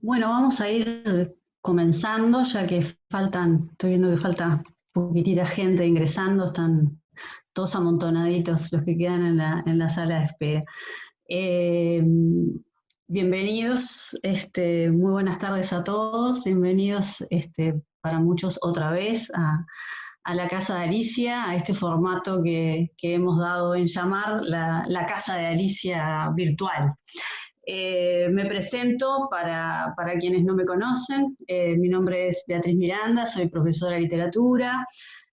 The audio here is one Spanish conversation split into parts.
Bueno, vamos a ir comenzando, ya que estoy viendo que falta poquitita gente ingresando, están todos amontonaditos los que quedan en la sala de espera. Eh, Bienvenidos, muy buenas tardes a todos, bienvenidos para muchos otra vez a la Casa de Alicia, a este formato que hemos dado en llamar la Casa de Alicia virtual. Me presento para quienes no me conocen. Mi nombre es Beatriz Miranda, soy profesora de literatura,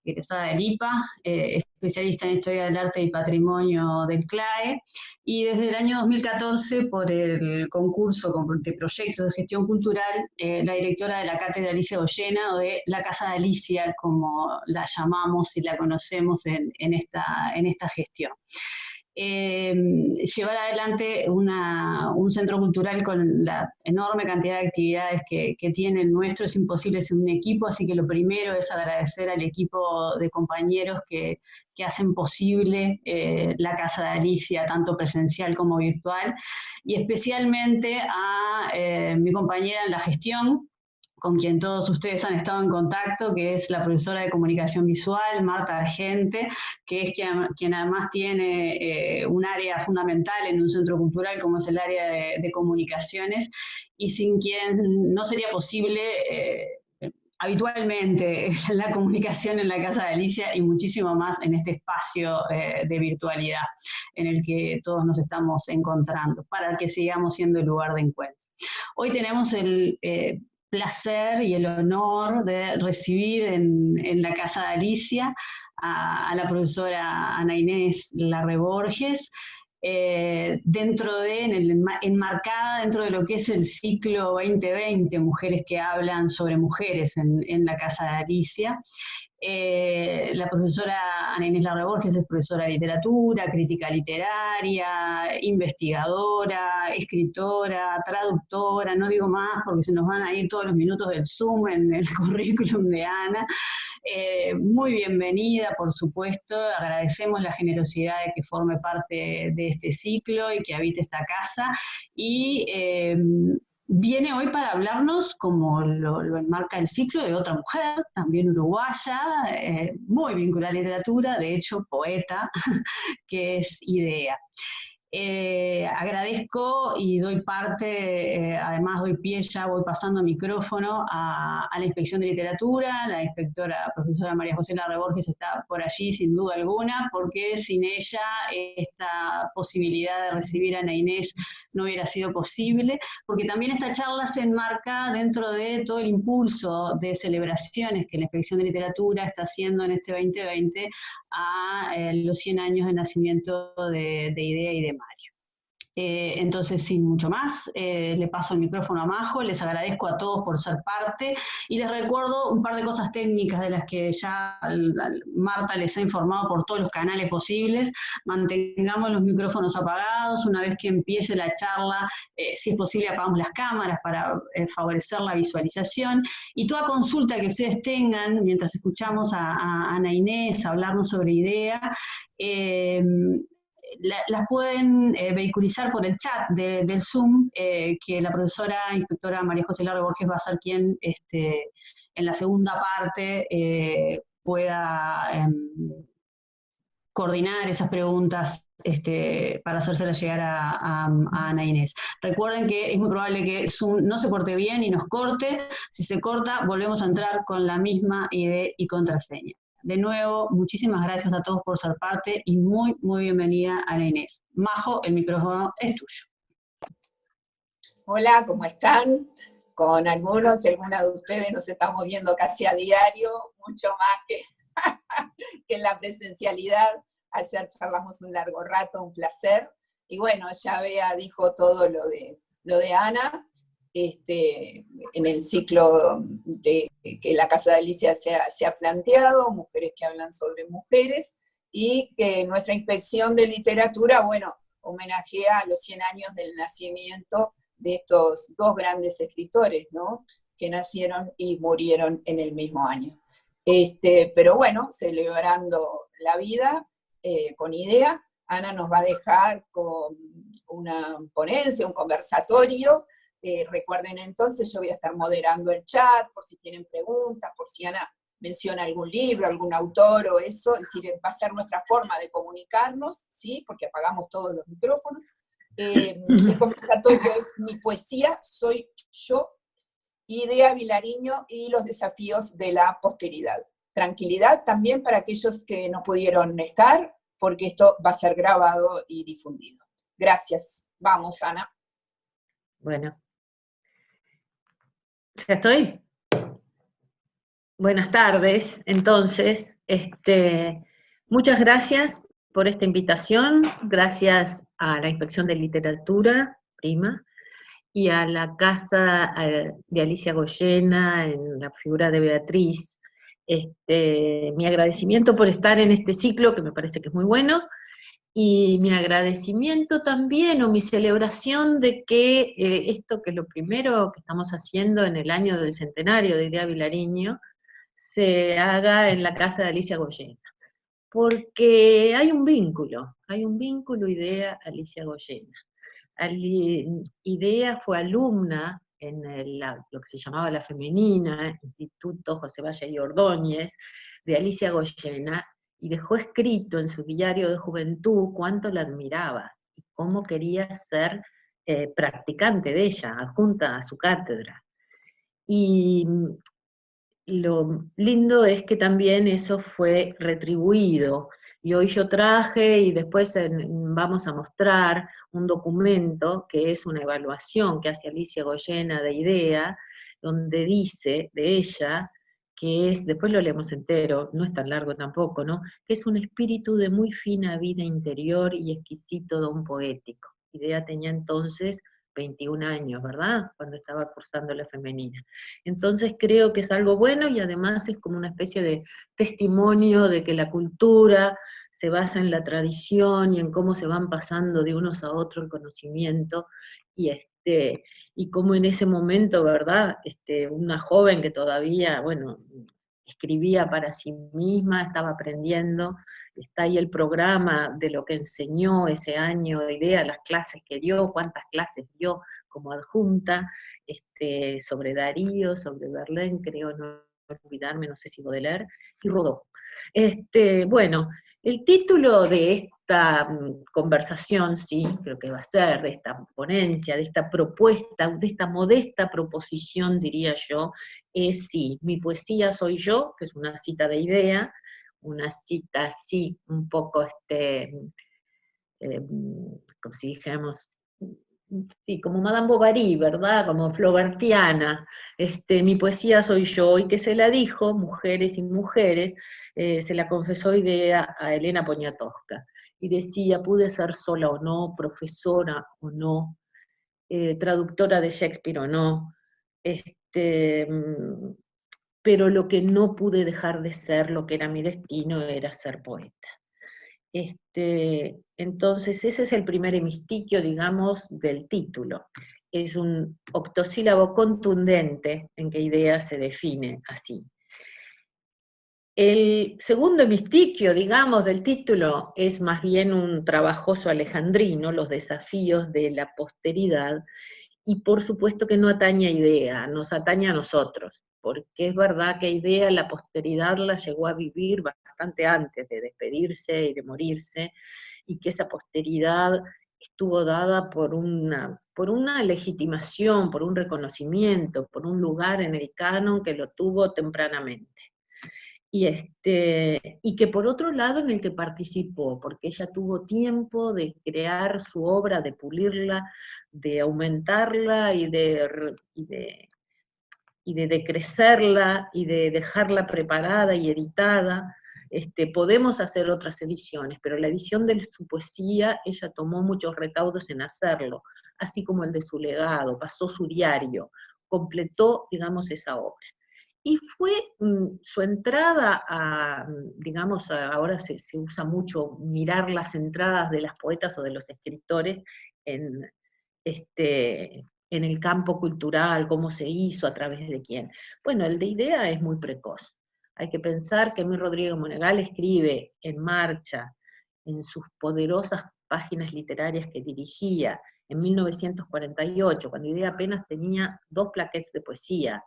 egresada del IPA, especialista en Historia del Arte y Patrimonio del CLAE, y desde el año 2014, por el concurso de proyectos de gestión cultural, la directora de la Cátedra Alicia Goyena, o de la Casa de Alicia, como la llamamos y la conocemos en esta gestión. Llevar adelante un centro cultural con la enorme cantidad de actividades que tiene el nuestro es imposible sin un equipo, así que lo primero es agradecer al equipo de compañeros que hacen posible la Casa de Alicia, tanto presencial como virtual, y especialmente a mi compañera en la gestión, con quien todos ustedes han estado en contacto, que es la profesora de comunicación visual, Marta Argente, que es quien además tiene un área fundamental en un centro cultural como es el área de comunicaciones, y sin quien no sería posible habitualmente la comunicación en la Casa de Alicia y muchísimo más en este espacio de virtualidad en el que todos nos estamos encontrando, para que sigamos siendo el lugar de encuentro. Hoy tenemos el placer y el honor de recibir en la Casa de Alicia a la profesora Ana Inés Larre Borges, enmarcada dentro de lo que es el ciclo 2020, Mujeres que hablan sobre mujeres en la Casa de Alicia. La profesora Ana Inés Larre Borges es profesora de literatura, crítica literaria, investigadora, escritora, traductora, no digo más porque se nos van a ir todos los minutos del Zoom en el currículum de Ana. Muy bienvenida, por supuesto, agradecemos la generosidad de que forme parte de este ciclo y que habite esta casa, y viene hoy para hablarnos, como lo enmarca el ciclo, de otra mujer, también uruguaya, muy vinculada a la literatura, de hecho poeta, que es Idea. Agradezco y doy además doy pie, ya voy pasando micrófono a la Inspección de Literatura. La inspectora profesora María José Larre Borges está por allí sin duda alguna, porque sin ella esta posibilidad de recibir a Ana Inés no hubiera sido posible, porque también esta charla se enmarca dentro de todo el impulso de celebraciones que la Inspección de Literatura está haciendo en este 2020 a los 100 años de nacimiento de Idea y de Mario. Entonces, sin mucho más, le paso el micrófono a Majo, les agradezco a todos por ser parte y les recuerdo un par de cosas técnicas de las que ya Marta les ha informado por todos los canales posibles. Mantengamos los micrófonos apagados, una vez que empiece la charla, si es posible apagamos las cámaras para favorecer la visualización, y toda consulta que ustedes tengan mientras escuchamos a Ana Inés hablarnos sobre Idea, las pueden vehiculizar por el chat del Zoom, que la profesora inspectora María José Larre Borges va a ser quien en la segunda parte pueda coordinar esas preguntas para hacérselas llegar a Ana Inés. Recuerden que es muy probable que Zoom no se porte bien y nos corte. Si se corta, volvemos a entrar con la misma ID y contraseña. De nuevo, muchísimas gracias a todos por ser parte y muy, muy bienvenida a Ana Inés. Majo, el micrófono es tuyo. Hola, ¿cómo están? Con algunos y algunas de ustedes nos estamos viendo casi a diario, mucho más que en la presencialidad. Ayer charlamos un largo rato, un placer. Y bueno, ya Bea dijo todo lo de Ana, en el ciclo que la Casa de Alicia se ha planteado, mujeres que hablan sobre mujeres, y que nuestra inspección de literatura, bueno, homenajea a los 100 años del nacimiento de estos dos grandes escritores, ¿no?, que nacieron y murieron en el mismo año. Pero bueno, celebrando la vida con Idea, Ana nos va a dejar con una ponencia, un conversatorio Recuerden entonces, yo voy a estar moderando el chat, por si tienen preguntas, por si Ana menciona algún libro, algún autor o eso, es decir, va a ser nuestra forma de comunicarnos, ¿sí? Porque apagamos todos los micrófonos. El conversatorio es Mi poesía soy yo, Idea Vilariño y los desafíos de la posteridad. Tranquilidad también para aquellos que no pudieron estar, porque esto va a ser grabado y difundido. Gracias. Vamos, Ana. Bueno. ¿Ya estoy? Buenas tardes. Entonces, muchas gracias por esta invitación, gracias a la Inspección de Literatura, prima, y a la Casa de Alicia Goyena, en la figura de Beatriz. Mi agradecimiento por estar en este ciclo, que me parece que es muy bueno, y mi agradecimiento también, o mi celebración de que esto que es lo primero que estamos haciendo en el año del centenario de Idea Vilariño, se haga en la Casa de Alicia Goyena. Porque hay un vínculo Idea-Alicia Goyena. Idea fue alumna en lo que se llamaba La Femenina, Instituto José Valle y Ordóñez, de Alicia Goyena, y dejó escrito en su diario de juventud cuánto la admiraba, y cómo quería ser practicante de ella, adjunta a su cátedra. Y lo lindo es que también eso fue retribuido, y hoy yo traje, y después vamos a mostrar un documento que es una evaluación que hace Alicia Goyena de Idea, donde dice de ella, que es, después lo leemos entero, no es tan largo tampoco, ¿no?, que es un espíritu de muy fina vida interior y exquisito don poético. Idea tenía entonces 21 años, ¿verdad?, cuando estaba cursando La Femenina. Entonces creo que es algo bueno, y además es como una especie de testimonio de que la cultura se basa en la tradición y en cómo se van pasando de unos a otros el conocimiento, y cómo en ese momento, ¿verdad?, una joven que todavía, bueno, escribía para sí misma, estaba aprendiendo, está ahí el programa de lo que enseñó ese año de Idea, las clases que dio, cuántas clases dio como adjunta, sobre Darío, sobre Verlaine, creo no olvidarme, no sé si Baudelaire, y Rodó. Bueno, el título de esta conversación, sí, creo que va a ser, de esta ponencia, de esta propuesta, de esta modesta proposición, diría yo, es sí, Mi poesía soy yo, que es una cita de Idea, una cita así, un poco, como si dijéramos, sí, como Madame Bovary, ¿verdad?, como Flaubertiana, Mi poesía soy yo, y que se la dijo, Mujeres y Mujeres, se la confesó Idea a Elena Poniatowska, y decía, pude ser sola o no, profesora o no, traductora de Shakespeare o no, pero lo que no pude dejar de ser, lo que era mi destino, era ser poeta. Entonces ese es el primer hemistiquio, digamos, del título. Es un octosílabo contundente en que Idea se define así. El segundo hemistiquio, digamos, del título es más bien un trabajoso alejandrino, los desafíos de la posteridad, y por supuesto que no atañe a Idea, nos atañe a nosotros, porque es verdad que Idea la posteridad la llegó a vivir bastante antes de despedirse y de morirse, y que esa posteridad estuvo dada por una legitimación, por un reconocimiento, por un lugar en el canon que lo tuvo tempranamente. Y que por otro lado en el que participó, porque ella tuvo tiempo de crear su obra, de pulirla, de aumentarla y de decrecerla y de dejarla preparada y editada. Podemos hacer otras ediciones, pero la edición de su poesía, ella tomó muchos recaudos en hacerlo, así como el de su legado, pasó su diario, completó, digamos, esa obra. Y fue su entrada digamos, ahora se usa mucho mirar las entradas de las poetas o de los escritores en el campo cultural, cómo se hizo, a través de quién. Bueno, el de Idea es muy precoz. Hay que pensar que Emil Rodríguez Monegal escribe En Marcha, en sus poderosas páginas literarias que dirigía, en 1948, cuando Idea apenas tenía 2 plaquettes de poesía,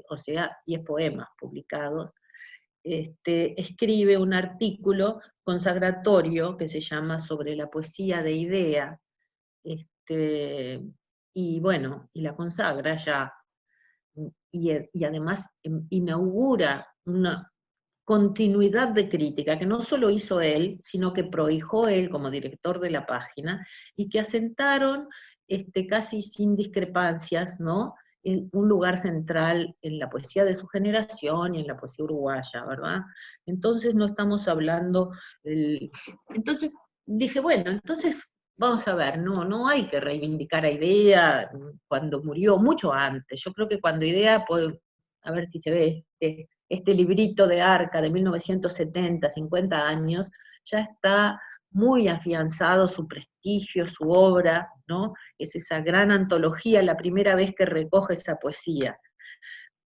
o sea, 10 poemas publicados, escribe un artículo consagratorio que se llama Sobre la poesía de Idea, y bueno, y la consagra ya, y además inaugura una continuidad de crítica que no solo hizo él, sino que prohijó él como director de la página, y que asentaron casi sin discrepancias, ¿no?, en un lugar central en la poesía de su generación y en la poesía uruguaya, ¿verdad? Entonces no estamos hablando, entonces dije, bueno, entonces vamos a ver, no hay que reivindicar a Idea cuando murió, mucho antes. Yo creo que cuando Idea, a ver si se ve este librito de Arca de 1970, 50 años, ya está muy afianzado su prestigio, su obra, ¿no? Es esa gran antología, la primera vez que recoge esa poesía.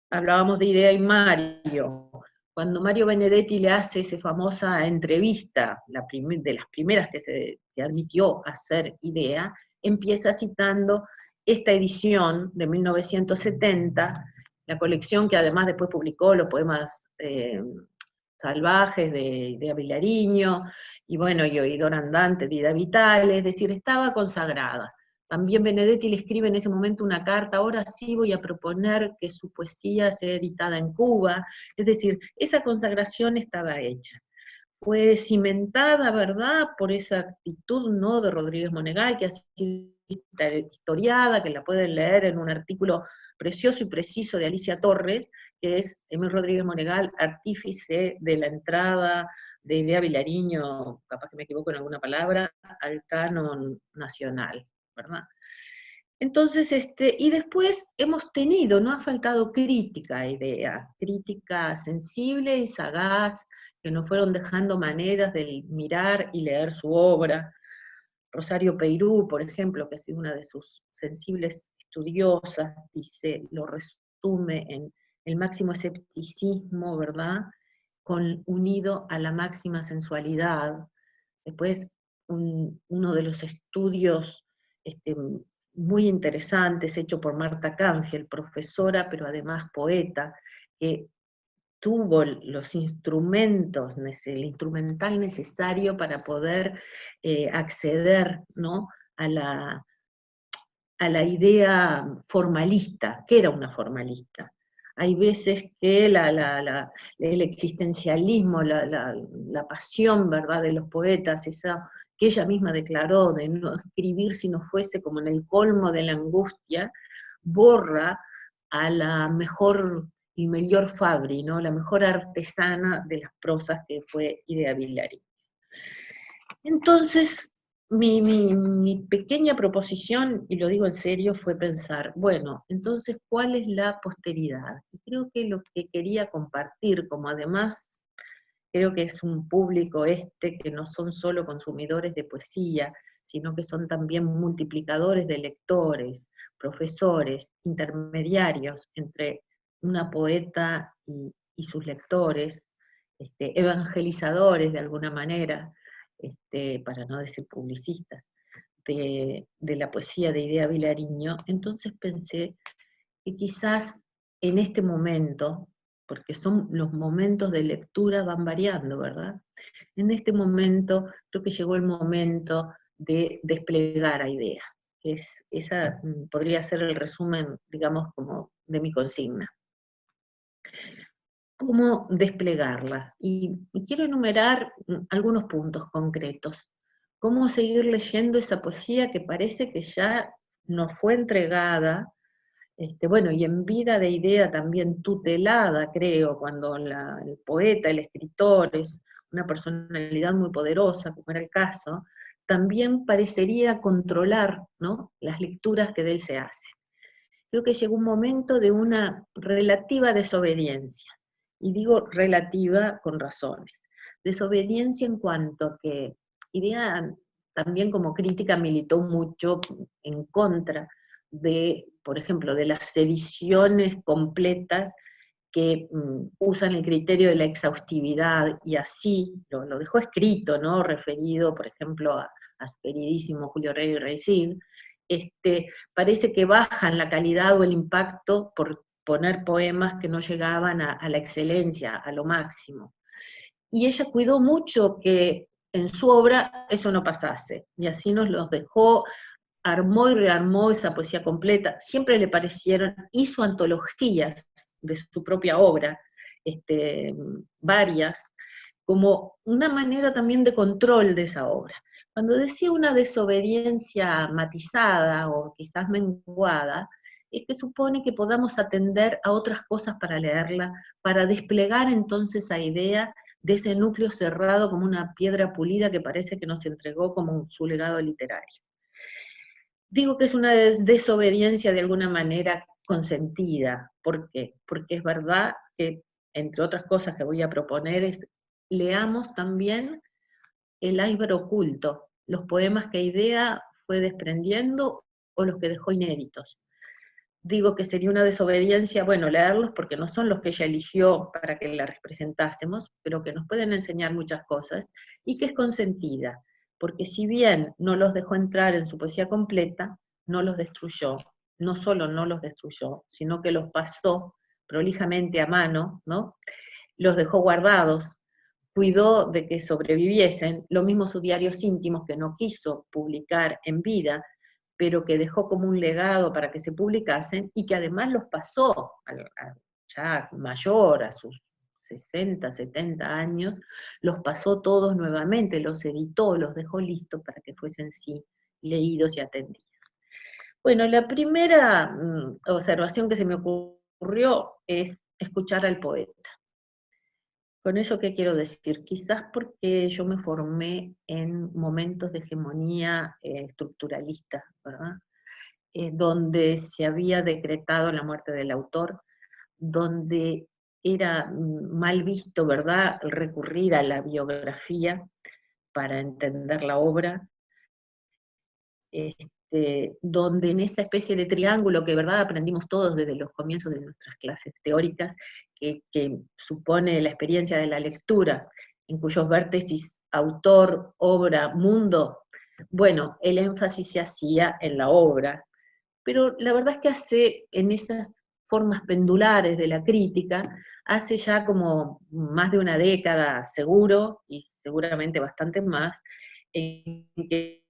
Hablábamos de Idea y Mario. Cuando Mario Benedetti le hace esa famosa entrevista, de las primeras que admitió hacer Idea, empieza citando esta edición de 1970, la colección que además después publicó los poemas salvajes de Idea Vilariño, y bueno, y Oidor Andante de Ida Vitale, es decir, estaba consagrada. También Benedetti le escribe en ese momento una carta, ahora sí voy a proponer que su poesía sea editada en Cuba, es decir, esa consagración estaba hecha. Fue cimentada, ¿verdad?, por esa actitud, ¿no?, de Rodríguez Monegal, que ha sido historiada, que la pueden leer en un artículo precioso y preciso de Alicia Torres, que es Emil Rodríguez Monegal, artífice de la entrada de Idea Vilariño, capaz que me equivoco en alguna palabra, al canon nacional, ¿verdad? Entonces, y después hemos tenido, no ha faltado crítica a Idea, crítica sensible y sagaz, que nos fueron dejando maneras de mirar y leer su obra. Rosario Peirú, por ejemplo, que ha sido una de sus sensibles estudiosas, lo resume en el máximo escepticismo, ¿verdad?, unido a la máxima sensualidad. Después, uno de los estudios muy interesantes, hecho por Marta Cángel, profesora, pero además poeta, que tuvo los instrumentos, el instrumental necesario para poder acceder, ¿no?, a la idea formalista. ¿Qué era una formalista? Hay veces que el existencialismo, la pasión, ¿verdad?, de los poetas, esa que ella misma declaró de no escribir si no fuese como en el colmo de la angustia, borra a la mejor y mejor Fabri, ¿no?, la mejor artesana de las prosas, que fue Idea Vilariño. Entonces, mi pequeña proposición, y lo digo en serio, fue pensar, bueno, entonces, ¿cuál es la posteridad? Y creo que lo que quería compartir, como además creo que es un público que no son solo consumidores de poesía, sino que son también multiplicadores de lectores, profesores, intermediarios entre una poeta y sus lectores, evangelizadores de alguna manera, para no decir publicistas, de la poesía de Idea Vilariño. Entonces pensé que quizás en este momento, porque los momentos de lectura van variando, ¿verdad? En este momento creo que llegó el momento de desplegar a Idea. Esa podría ser el resumen, digamos, como de mi consigna. ¿Cómo desplegarla? Y quiero enumerar algunos puntos concretos. ¿Cómo seguir leyendo esa poesía que parece que ya nos fue entregada? Bueno, y en vida de Idea también tutelada, creo, cuando el poeta, el escritor, es una personalidad muy poderosa, como era el caso, también parecería controlar, ¿no?, las lecturas que de él se hacen. Creo que llegó un momento de una relativa desobediencia, y digo relativa con razones. Desobediencia en cuanto a que Idea también como crítica militó mucho en contra de, por ejemplo, de las ediciones completas que usan el criterio de la exhaustividad, y así lo dejó escrito, ¿no?, referido, por ejemplo, a su queridísimo Julio Rey, parece que bajan la calidad o el impacto por poner poemas que no llegaban a la excelencia, a lo máximo. Y ella cuidó mucho que en su obra eso no pasase, y así nos los dejó, armó y rearmó esa poesía completa, siempre le parecieron, hizo antologías de su propia obra, varias, como una manera también de control de esa obra. Cuando decía una desobediencia matizada o quizás menguada, es que supone que podamos atender a otras cosas para leerla, para desplegar entonces esa idea de ese núcleo cerrado como una piedra pulida que parece que nos entregó como su legado literario. Digo que es una desobediencia de alguna manera consentida. ¿Por qué? Porque es verdad que, entre otras cosas que voy a proponer, es leamos también El iceberg oculto, los poemas que Idea fue desprendiendo o los que dejó inéditos. Digo que sería una desobediencia, bueno, leerlos porque no son los que ella eligió para que la representásemos, pero que nos pueden enseñar muchas cosas, y que es consentida, porque si bien no los dejó entrar en su poesía completa, no los destruyó, no solo no los destruyó, sino que los pasó prolijamente a mano, ¿no? Los dejó guardados, cuidó de que sobreviviesen, lo mismo sus diarios íntimos que no quiso publicar en vida, pero que dejó como un legado para que se publicasen, y que además los pasó, ya mayor, a sus 60, 70 años, los pasó todos nuevamente, los editó, los dejó listos para que fuesen sí leídos y atendidos. Bueno, la primera observación que se me ocurrió es escuchar al poeta. ¿Con eso qué quiero decir? Quizás porque yo me formé en momentos de hegemonía estructuralista, ¿verdad? Donde se había decretado la muerte del autor, donde era mal visto, ¿verdad?, recurrir a la biografía para entender la obra, donde en esa especie de triángulo que, ¿verdad?, aprendimos todos desde los comienzos de nuestras clases teóricas, que supone la experiencia de la lectura, en cuyos vértices autor, obra, mundo, bueno, el énfasis se hacía en la obra, pero la verdad es que en esas formas pendulares de la crítica, hace ya como más de una década seguro, y seguramente bastante más, en que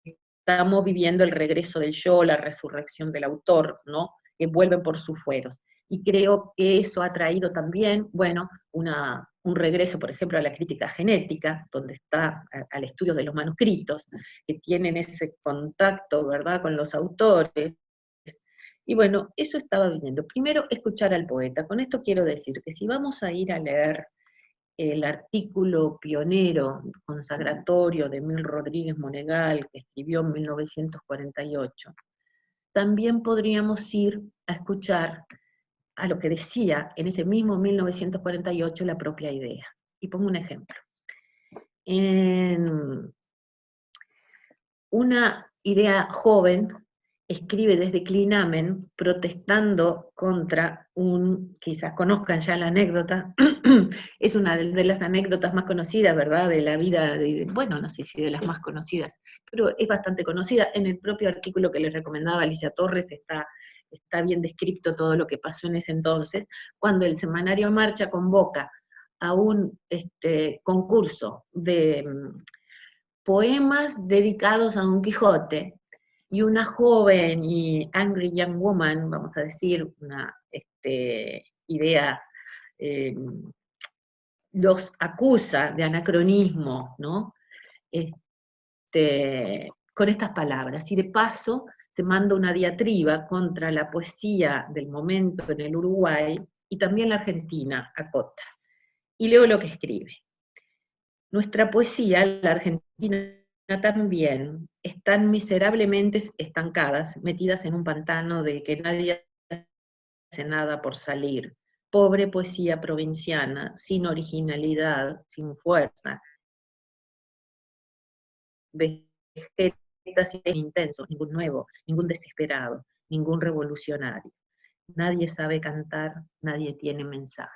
estamos viviendo el regreso del yo, la resurrección del autor, ¿no?, que vuelven por sus fueros. Y creo que eso ha traído también, bueno, un regreso, por ejemplo, a la crítica genética, donde está al estudio de los manuscritos, que tienen ese contacto, ¿verdad?, con los autores. Y bueno, eso estaba viniendo. Primero, escuchar al poeta. Con esto quiero decir que si vamos a ir a leer el artículo pionero, consagratorio de Emil Rodríguez Monegal, que escribió en 1948, también podríamos ir a escuchar a lo que decía en ese mismo 1948 la propia Idea. Y pongo un ejemplo. En una Idea joven escribe desde Clinamen protestando contra quizás conozcan ya la anécdota, es una de las anécdotas más conocidas, ¿verdad?, de la vida, bueno, no sé si de las más conocidas, pero es bastante conocida. En el propio artículo que les recomendaba Alicia Torres está bien descrito todo lo que pasó en ese entonces, cuando el semanario Marcha convoca a un concurso de poemas dedicados a Don Quijote, y una joven y angry young woman, vamos a decir, una Idea, los acusa de anacronismo, ¿no?, con estas palabras, y de paso se manda una diatriba contra la poesía del momento en el Uruguay, y también la Argentina, acota. Y leo lo que escribe. Nuestra poesía, la argentina también, están miserablemente estancadas, metidas en un pantano del que nadie hace nada por salir. Pobre poesía provinciana, sin originalidad, sin fuerza, vegeta sin intenso, ningún nuevo, ningún desesperado, ningún revolucionario. Nadie sabe cantar, nadie tiene mensaje.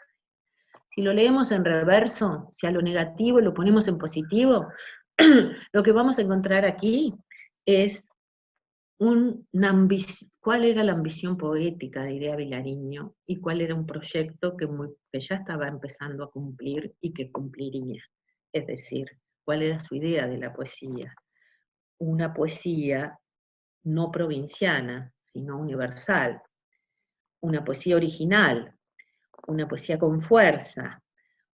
Si lo leemos en reverso, si a lo negativo lo ponemos en positivo, lo que vamos a encontrar aquí es cuál era la ambición poética de Idea Vilariño y cuál era un proyecto que ya estaba empezando a cumplir y que cumpliría. Es decir, cuál era su idea de la poesía. Una poesía no provinciana, sino universal. Una poesía original, una poesía con fuerza,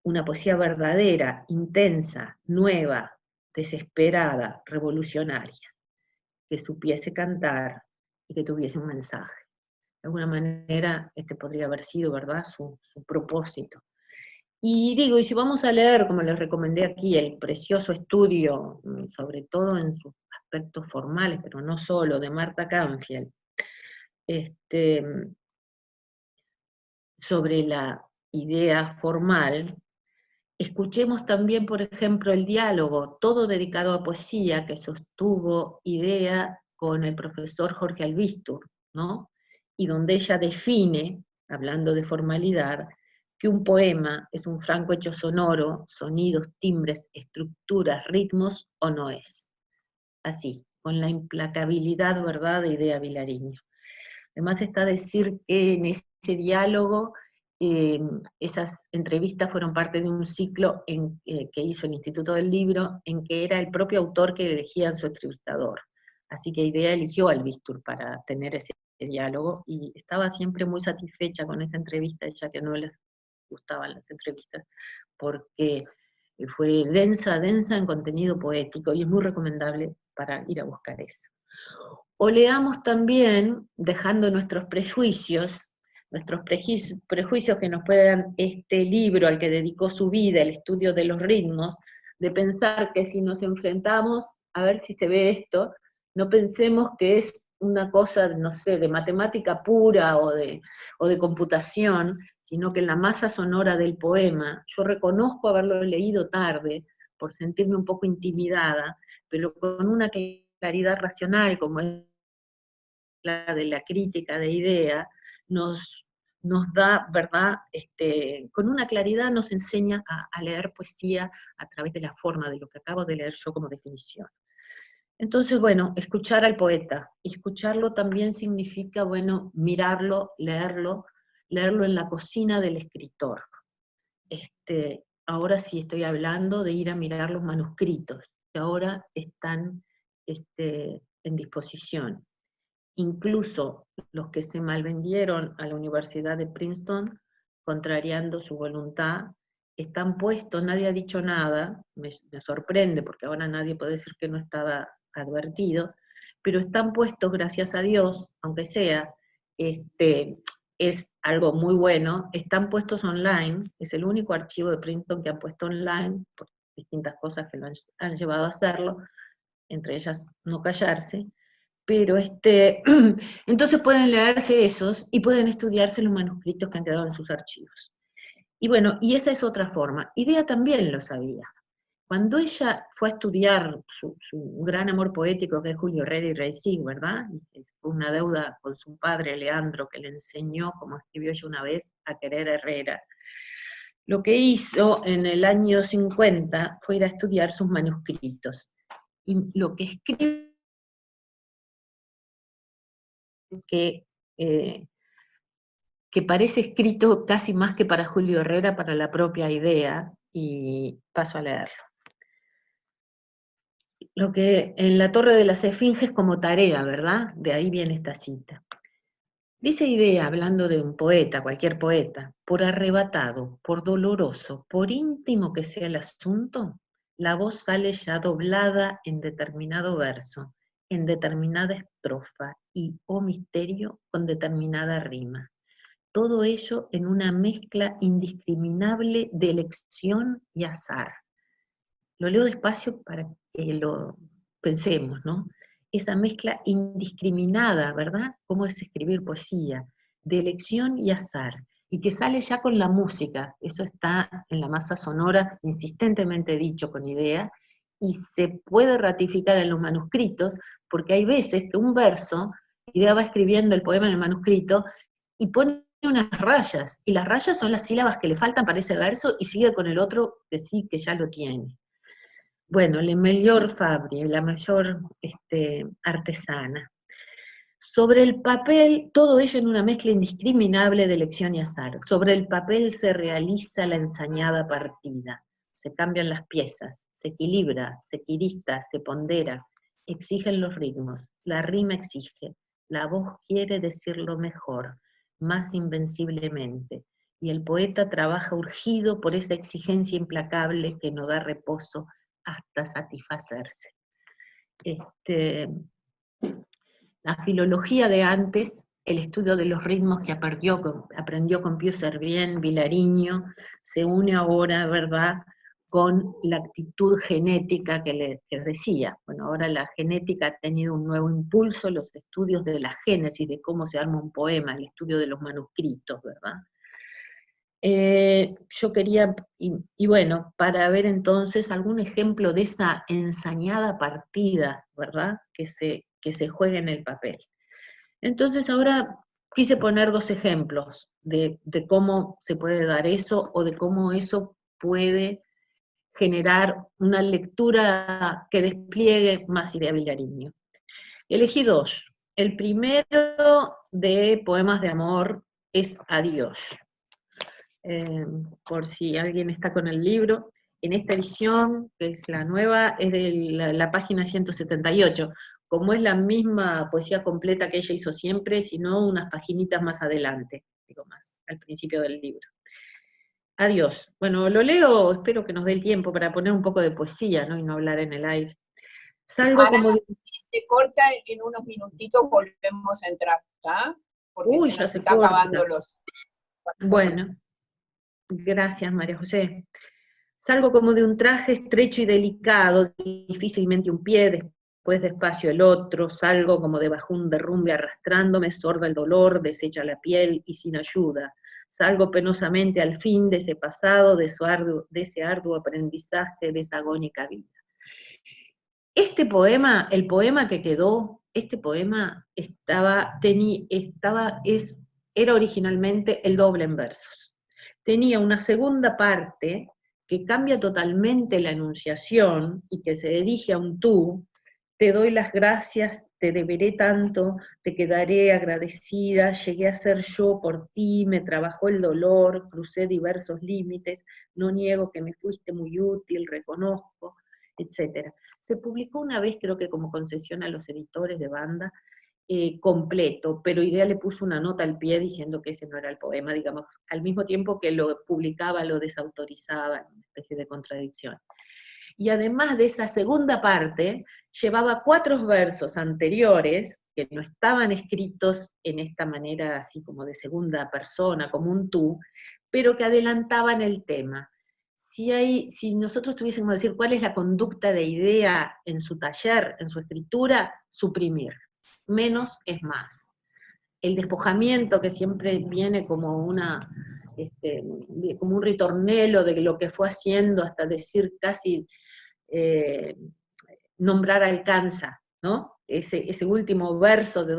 una poesía verdadera, intensa, nueva, desesperada, revolucionaria, que supiese cantar y que tuviese un mensaje. De alguna manera, este podría haber sido, ¿verdad?, su propósito. Y digo, y si vamos a leer, como les recomendé aquí, el precioso estudio, sobre todo en sus aspectos formales, pero no solo, de Marta Canfield, sobre la idea formal, escuchemos también, por ejemplo, el diálogo, todo dedicado a poesía, que sostuvo Idea con el profesor Jorge Albistur, ¿no? Y donde ella define, hablando de formalidad, que un poema es un franco hecho sonoro, sonidos, timbres, estructuras, ritmos, o no es. Así, con la implacabilidad, ¿verdad?, de Idea Vilariño. Además está decir que en ese diálogo, esas entrevistas fueron parte de un ciclo que hizo el Instituto del Libro, en que era el propio autor que elegía a su entrevistador. Así que Idea eligió al Albistur para tener ese diálogo, y estaba siempre muy satisfecha con esa entrevista, ya que no les gustaban las entrevistas, porque fue densa en contenido poético, y es muy recomendable para ir a buscar eso. O leamos también, dejando nuestros prejuicios que nos puedan este libro al que dedicó su vida, el estudio de los ritmos, de pensar que si nos enfrentamos, a ver si se ve esto, no pensemos que es una cosa, no sé, de matemática pura o de computación, sino que en la masa sonora del poema, yo reconozco haberlo leído tarde, por sentirme un poco intimidada, pero con una claridad racional, como es la de la crítica de Idea, nos da, ¿verdad?, con una claridad nos enseña a leer poesía a través de la forma, de lo que acabo de leer yo como definición. Entonces, bueno, escuchar al poeta. Y escucharlo también significa, bueno, mirarlo, leerlo en la cocina del escritor. Ahora sí estoy hablando de ir a mirar los manuscritos, que ahora están en disposición. Incluso los que se malvendieron a la Universidad de Princeton, contrariando su voluntad, están puestos, nadie ha dicho nada, me sorprende porque ahora nadie puede decir que no estaba advertido, pero están puestos, gracias a Dios, aunque sea, es algo muy bueno, están puestos online, es el único archivo de Princeton que han puesto online, por distintas cosas que lo han llevado a hacerlo, entre ellas no callarse, pero entonces pueden leerse esos y pueden estudiarse los manuscritos que han quedado en sus archivos. Y bueno, y esa es otra forma. Idea también lo sabía. Cuando ella fue a estudiar su gran amor poético, que es Julio Herrera y Reisig, ¿verdad? Fue una deuda con su padre Leandro, que le enseñó, como escribió ella una vez, a querer a Herrera. Lo que hizo en el año 50 fue ir a estudiar sus manuscritos. Y lo que escribe que parece escrito casi más que para Julio Herrera, para la propia Idea, y paso a leerlo. Lo que en la Torre de las Esfinges como tarea, ¿verdad? De ahí viene esta cita. Dice Idea, hablando de un poeta, cualquier poeta, por arrebatado, por doloroso, por íntimo que sea el asunto, la voz sale ya doblada en determinado verso, en determinada estrofa, y, oh misterio, con determinada rima. Todo ello en una mezcla indiscriminable de elección y azar. Lo leo despacio para que lo pensemos, ¿no? Esa mezcla indiscriminada, ¿verdad? ¿Cómo es escribir poesía? De elección y azar, y que sale ya con la música, eso está en la masa sonora, insistentemente dicho con Idea, y se puede ratificar en los manuscritos, porque hay veces que un verso, Idea va escribiendo el poema en el manuscrito, y pone unas rayas, y las rayas son las sílabas que le faltan para ese verso, y sigue con el otro que sí, que ya lo tiene. bueno, la mejor fábrica, la mayor artesana. Sobre el papel, todo ello en una mezcla indiscriminable de elección y azar. Sobre el papel se realiza la ensañada partida. Se cambian las piezas, se equilibra, se equilista, se pondera. Exigen los ritmos, la rima exige, la voz quiere decirlo mejor, más invenciblemente. Y el poeta trabaja urgido por esa exigencia implacable que no da reposo hasta satisfacerse. La filología de antes, el estudio de los ritmos que aprendió con Pío Servién, Vilariño, se une ahora, ¿verdad?, con la actitud genética que les decía. Bueno, ahora la genética ha tenido un nuevo impulso, los estudios de la génesis, de cómo se arma un poema, el estudio de los manuscritos, ¿verdad? Yo quería, y bueno, para ver entonces algún ejemplo de esa ensañada partida, ¿verdad?, que se juega en el papel. Entonces ahora quise poner dos ejemplos de cómo se puede dar eso, o de cómo eso puede generar una lectura que despliegue más idea Vilariño. Elegí dos. El primero, de poemas de amor, es Adiós. Por si alguien está con el libro, en esta edición, que es la nueva, es de la página 178, como es la misma poesía completa que ella hizo siempre, sino unas paginitas más adelante, digo más, al principio del libro. Adiós. Bueno, lo leo, espero que nos dé el tiempo para poner un poco de poesía, ¿no?, y no hablar en el aire. Salgo Ana, como... se corta en unos minutitos, volvemos a entrar, ¿está? Porque Uy, se ya nos se está corta. acabando los... Bueno, gracias María José. Salgo como de un traje estrecho y delicado, difícilmente un pie, después despacio el otro, salgo como debajo un derrumbe arrastrándome, sorda el dolor, deshecha la piel y sin ayuda. Salgo penosamente al fin de ese pasado, de ese arduo aprendizaje, de esa agónica vida. Este poema, el poema que quedó, este poema era originalmente el doble en versos. Tenía una segunda parte que cambia totalmente la enunciación y que se dirige a un tú: te doy las gracias, te deberé tanto, te quedaré agradecida, llegué a ser yo por ti, me trabajó el dolor, crucé diversos límites, no niego que me fuiste muy útil, reconozco, etc. Se publicó una vez, creo que como concesión a los editores de Banda, completo, pero Idea le puso una nota al pie diciendo que ese no era el poema, digamos, al mismo tiempo que lo publicaba, lo desautorizaba, una especie de contradicción. Y además de esa segunda parte, llevaba 4 versos anteriores, que no estaban escritos en esta manera así como de segunda persona, como un tú, pero que adelantaban el tema. Si nosotros tuviésemos que decir cuál es la conducta de Idea en su taller, en su escritura, suprimir. Menos es más. El despojamiento, que siempre viene como como un ritornelo de lo que fue haciendo, hasta decir casi nombrar alcanza, ¿no? Ese último verso de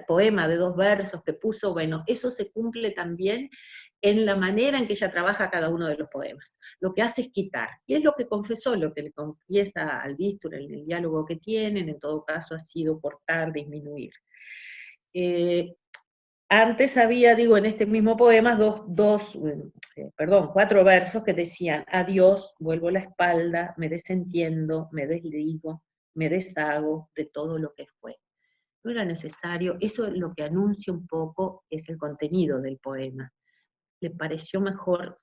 poema de 2 versos que puso, bueno, eso se cumple también en la manera en que ella trabaja cada uno de los poemas. Lo que hace es quitar, y es lo que confesó, lo que le confiesa al Víctor en el diálogo que tienen, en todo caso ha sido cortar, disminuir. Antes había, digo, en este mismo poema, 4 versos que decían: adiós, vuelvo la espalda, me desentiendo, me desligo, me deshago de todo lo que fue. No era necesario, eso es lo que anuncia un poco, es el contenido del poema. Le pareció mejor,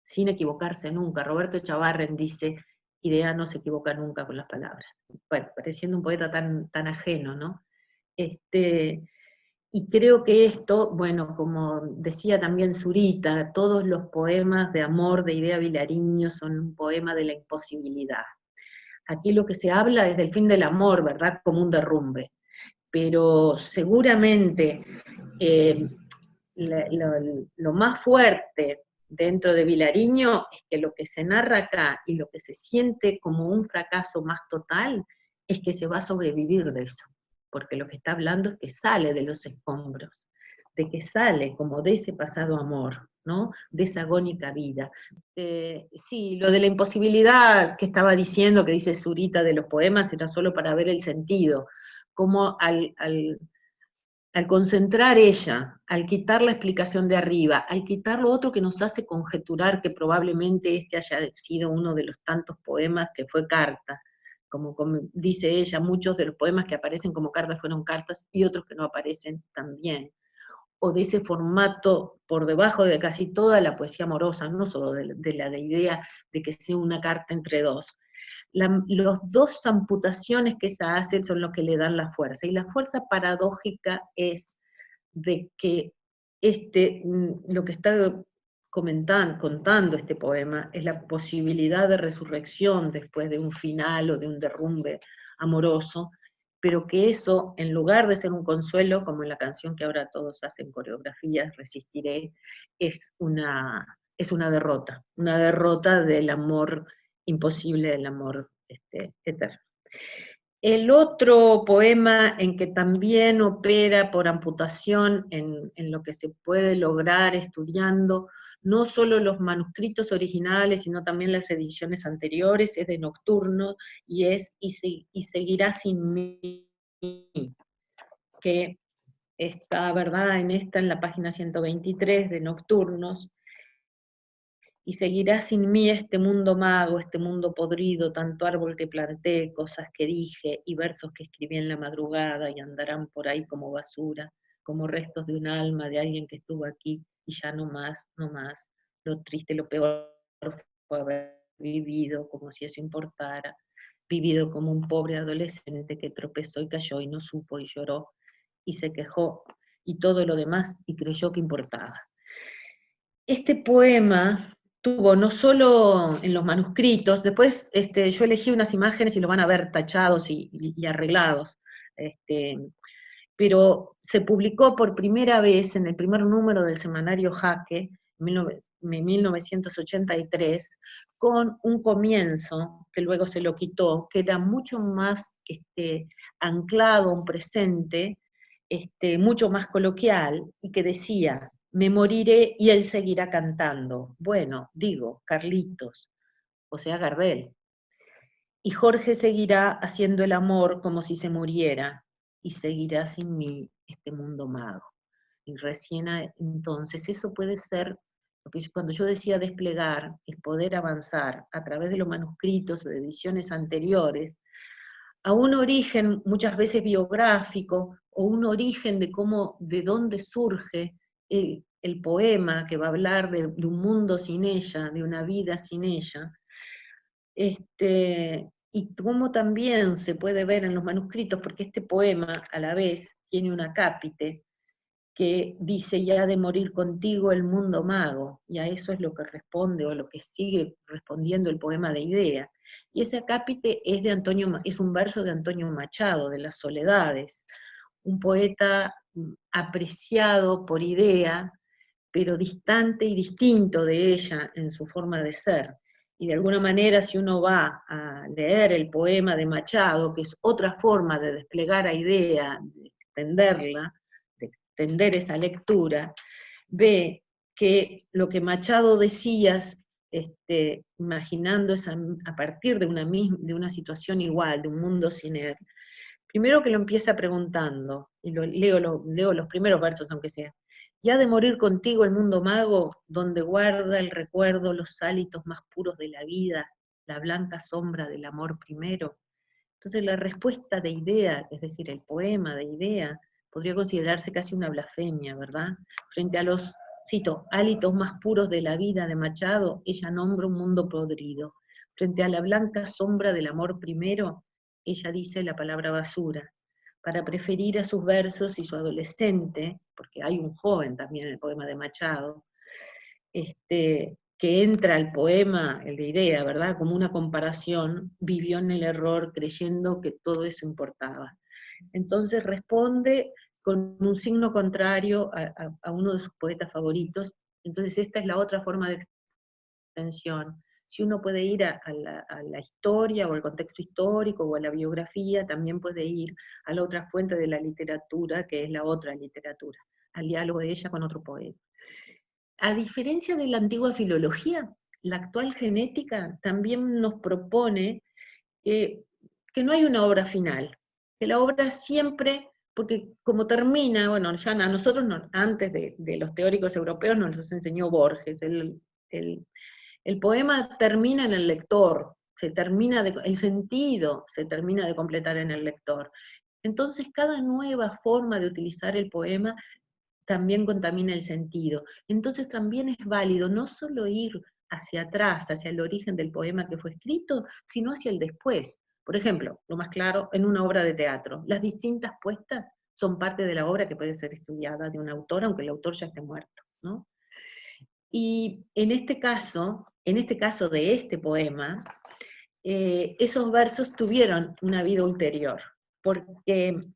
sin equivocarse nunca. Roberto Chavarren dice: Idea no se equivoca nunca con las palabras. Bueno, pareciendo un poeta tan ajeno, ¿no? Y creo que esto, bueno, como decía también Zurita, todos los poemas de amor de Idea Vilariño son un poema de la imposibilidad. Aquí lo que se habla es del fin del amor, ¿verdad?, como un derrumbe. Pero seguramente lo más fuerte dentro de Vilariño es que lo que se narra acá y lo que se siente como un fracaso más total es que se va a sobrevivir de eso, porque lo que está hablando es que sale de los escombros, de que sale como de ese pasado amor, ¿no? De esa agónica vida. Sí, lo de la imposibilidad que estaba diciendo, que dice Zurita de los poemas, era solo para ver el sentido, como al concentrar ella, al quitar la explicación de arriba, al quitar lo otro que nos hace conjeturar que probablemente este haya sido uno de los tantos poemas que fue carta, como dice ella, muchos de los poemas que aparecen como cartas fueron cartas y otros que no aparecen también, o de ese formato por debajo de casi toda la poesía amorosa, no solo de la idea de que sea una carta entre dos. Los dos amputaciones que ella hace son lo que le dan la fuerza, y la fuerza paradójica es de que lo que está contando este poema es la posibilidad de resurrección después de un final o de un derrumbe amoroso, pero que eso, en lugar de ser un consuelo, como en la canción que ahora todos hacen coreografías, Resistiré, es una derrota del amor imposible, del amor eterno. El otro poema en que también opera por amputación en lo que se puede lograr estudiando no solo los manuscritos originales, sino también las ediciones anteriores, es de Nocturno, y es Y seguirá sin mí, que está, ¿verdad?, en la página 123 de Nocturnos. Y seguirá sin mí este mundo mago, este mundo podrido, tanto árbol que planté, cosas que dije, y versos que escribí en la madrugada, y andarán por ahí como basura, como restos de un alma de alguien que estuvo aquí, y ya no más, no más. Lo triste, lo peor fue haber vivido como si eso importara, vivido como un pobre adolescente que tropezó y cayó y no supo y lloró, y se quejó, y todo lo demás, y creyó que importaba. Este poema tuvo no solo en los manuscritos, después yo elegí unas imágenes y lo van a ver tachados y arreglados, pero se publicó por primera vez en el primer número del semanario Jaque, en 1983, con un comienzo, que luego se lo quitó, que era mucho más anclado a un presente, mucho más coloquial, y que decía: me moriré y él seguirá cantando. Bueno, digo, Carlitos, o sea, Gardel. Y Jorge seguirá haciendo el amor como si se muriera, y seguirá sin mí este mundo mago. Y recién entonces eso puede ser, lo que cuando yo decía desplegar, es poder avanzar a través de los manuscritos o de ediciones anteriores, a un origen muchas veces biográfico, o un origen de dónde surge el poema que va a hablar de un mundo sin ella, de una vida sin ella, y cómo también se puede ver en los manuscritos, porque este poema a la vez tiene un acápite que dice: ya de morir contigo el mundo mago, y a eso es lo que responde, o lo que sigue respondiendo el poema de Idea. Y ese acápite es un verso de Antonio Machado, de Las Soledades, un poeta apreciado por Idea, pero distante y distinto de ella en su forma de ser. Y de alguna manera, si uno va a leer el poema de Machado, que es otra forma de desplegar a Idea, de extenderla, de extender esa lectura, ve que lo que Machado decía, imaginando a partir de una situación igual, de un mundo sin él, primero que lo empieza preguntando, y leo los primeros versos aunque sea: ¿y ha de morir contigo el mundo mago, donde guarda el recuerdo los hálitos más puros de la vida, la blanca sombra del amor primero? Entonces la respuesta de Idea, es decir, el poema de Idea, podría considerarse casi una blasfemia, ¿verdad? Frente a los, cito, hálitos más puros de la vida de Machado, ella nombra un mundo podrido. Frente a la blanca sombra del amor primero, ella dice la palabra basura, para preferir a sus versos y su adolescente, porque hay un joven también en el poema de Machado, que entra al poema, el de Idea, ¿verdad?, como una comparación, vivió en el error creyendo que todo eso importaba. Entonces responde con un signo contrario a uno de sus poetas favoritos. Entonces esta es la otra forma de extensión. Si uno puede ir a la historia, o al contexto histórico, o a la biografía, también puede ir a la otra fuente de la literatura, que es la otra literatura, al diálogo de ella con otro poeta. a diferencia de la antigua filología, la actual genética también nos propone que no hay una obra final, que la obra siempre, porque como termina, bueno, ya a nosotros antes de los teóricos europeos nos los enseñó Borges, el poema termina en el lector, el sentido se termina de completar en el lector. Entonces cada nueva forma de utilizar el poema también contamina el sentido. Entonces también es válido no solo ir hacia atrás, hacia el origen del poema que fue escrito, sino hacia el después. Por ejemplo, lo más claro, en una obra de teatro, las distintas puestas son parte de la obra que puede ser estudiada de un autor, aunque el autor ya esté muerto, ¿no? Y en este caso de este poema, esos versos tuvieron una vida ulterior, porque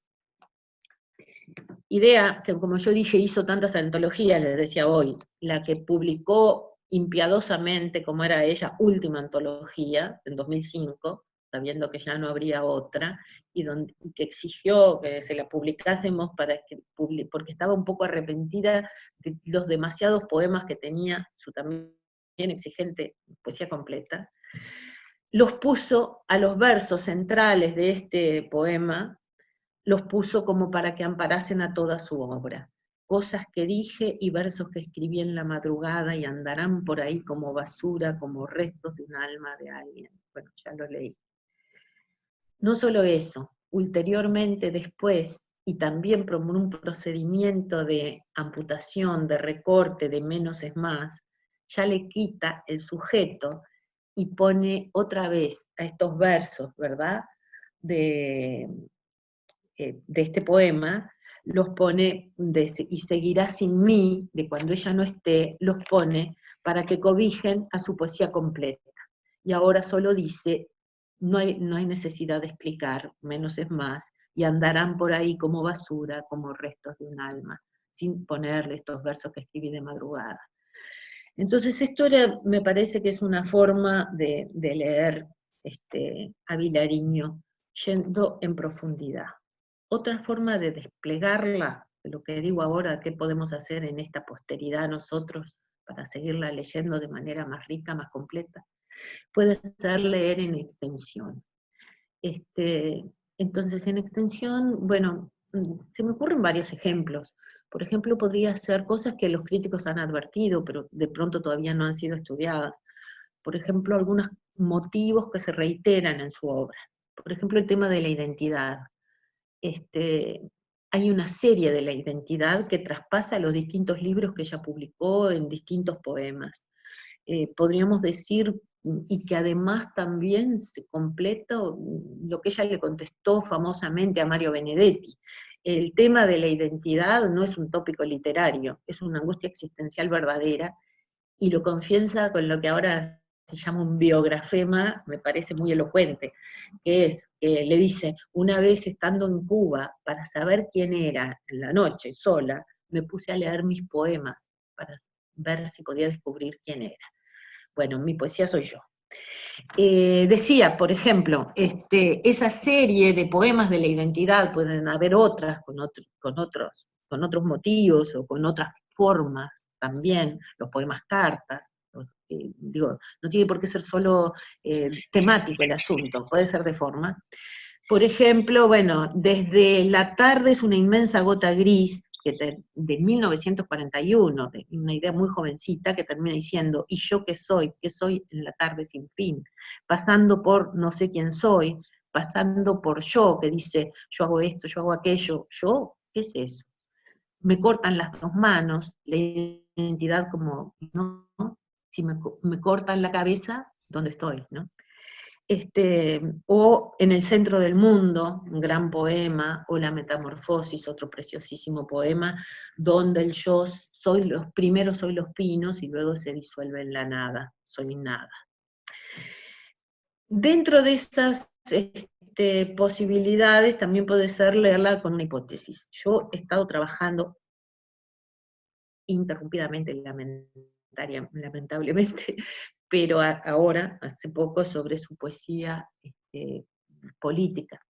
Idea, que como yo dije, hizo tantas antologías, les decía hoy, la que publicó impiadosamente, como era ella, última antología, en 2005, sabiendo que ya no habría otra, y que exigió que se la publicásemos porque estaba un poco arrepentida de los demasiados poemas que tenía su también exigente poesía completa, los puso a los versos centrales de este poema, los puso como para que amparasen a toda su obra. Cosas que dije y versos que escribí en la madrugada y andarán por ahí como basura, como restos de un alma de alguien. Bueno, ya lo leí. No solo eso, ulteriormente después, y también por un procedimiento de amputación, de recorte, de menos es más, ya le quita el sujeto y pone otra vez a estos versos, ¿verdad?, de este poema, los pone, y seguirá sin mí, de cuando ella no esté, los pone para que cobijen a su poesía completa. Y ahora solo dice, no hay necesidad de explicar, menos es más, y andarán por ahí como basura, como restos de un alma, sin ponerle estos versos que escribí de madrugada. Entonces esto me parece que es una forma de leer a Vilariño, yendo en profundidad. Otra forma de desplegarla, de lo que digo ahora, qué podemos hacer en esta posteridad nosotros para seguirla leyendo de manera más rica, más completa, puede ser leer en extensión. Entonces, en extensión, bueno, se me ocurren varios ejemplos. Por ejemplo, podría ser cosas que los críticos han advertido, pero de pronto todavía no han sido estudiadas. Por ejemplo, algunos motivos que se reiteran en su obra. Por ejemplo, el tema de la identidad. Hay una serie de la identidad que traspasa los distintos libros que ella publicó en distintos poemas. Podríamos decir, y que además también se completa lo que ella le contestó famosamente a Mario Benedetti. El tema de la identidad no es un tópico literario, es una angustia existencial verdadera, y lo confiesa con lo que ahora se llama un biografema, me parece muy elocuente, que es, le dice, una vez estando en Cuba, para saber quién era, en la noche, sola, me puse a leer mis poemas, para ver si podía descubrir quién era. Bueno, mi poesía soy yo. Decía, por ejemplo, esa serie de poemas de la identidad, pueden haber otras con otros motivos o con otras formas también, los poemas cartas, digo, no tiene por qué ser solo temático el asunto, puede ser de forma. Por ejemplo, bueno, desde la tarde es una inmensa gota gris, de 1941, de una idea muy jovencita que termina diciendo, ¿y yo qué soy? ¿Qué soy en la tarde sin fin? Pasando por no sé quién soy, pasando por yo, que dice, yo hago esto, yo hago aquello, ¿yo? ¿Qué es eso? Me cortan las dos manos, la identidad como, ¿no? Si me cortan la cabeza, ¿dónde estoy? ¿No? O En el centro del mundo, un gran poema, o La Metamorfosis, otro preciosísimo poema, donde el yo primero soy los pinos y luego se disuelve en la nada, soy nada. Dentro de esas posibilidades también puede ser leerla con una hipótesis. Yo he estado trabajando interrumpidamente, lamentablemente, pero ahora, hace poco, sobre su poesía política,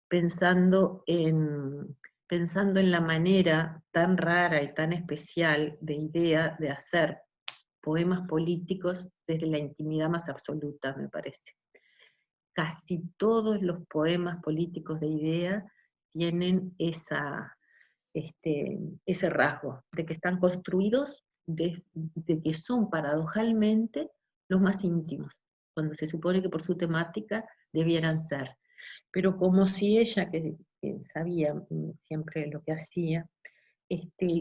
pensando en pensando en la manera tan rara y tan especial de idea de hacer poemas políticos desde la intimidad más absoluta, me parece. Casi todos los poemas políticos de idea tienen ese rasgo, de que están construidos, de que son paradojalmente los más íntimos, cuando se supone que por su temática debieran ser. Pero como si ella, que sabía siempre lo que hacía,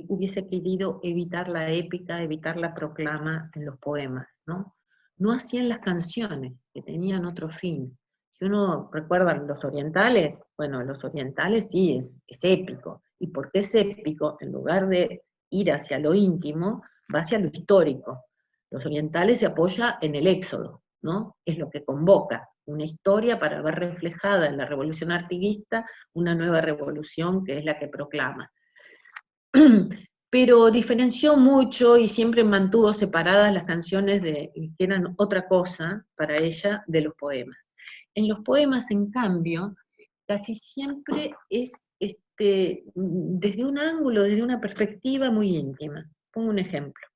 hubiese querido evitar la épica, evitar la proclama en los poemas, ¿no? No hacían las canciones, que tenían otro fin. Si uno recuerda los orientales, bueno, los orientales sí, es épico. ¿Y por qué es épico? En lugar de ir hacia lo íntimo, va hacia lo histórico. Los orientales se apoya en el éxodo, ¿no? Es lo que convoca, una historia para ver reflejada en la revolución artiguista, una nueva revolución que es la que proclama. Pero diferenció mucho y siempre mantuvo separadas las canciones que eran otra cosa para ella de los poemas. En los poemas, en cambio, casi siempre es desde un ángulo, desde una perspectiva muy íntima. Pongo un ejemplo,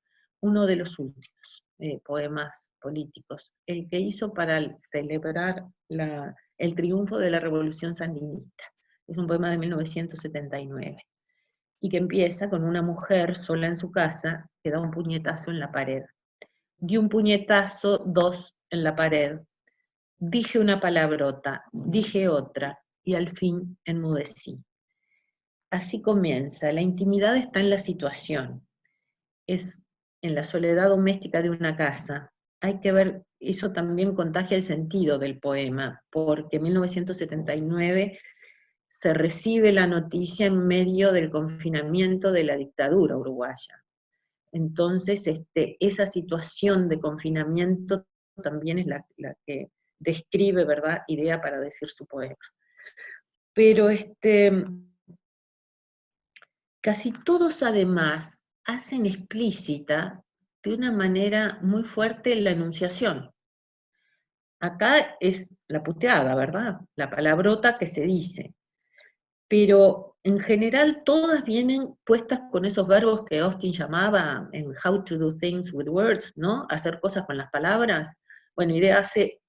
uno de los últimos poemas políticos, el que hizo para celebrar el triunfo de la Revolución Sandinista. Es un poema de 1979. Y que empieza con una mujer sola en su casa que da un puñetazo en la pared. Di un puñetazo, 2 en la pared. Dije una palabrota, dije otra, y al fin enmudecí. Así comienza, la intimidad está en la situación, es en la soledad doméstica de una casa. Hay que ver, eso también contagia el sentido del poema, porque en 1979 se recibe la noticia en medio del confinamiento de la dictadura uruguaya. Entonces, esa situación de confinamiento también es la que describe, ¿verdad?, idea para decir su poema. Pero casi todos además hacen explícita de una manera muy fuerte la enunciación. Acá es la puteada, ¿verdad? La palabrota que se dice. Pero en general todas vienen puestas con esos verbos que Austin llamaba en How to do things with words, ¿no? Hacer cosas con las palabras. Bueno, idea hace,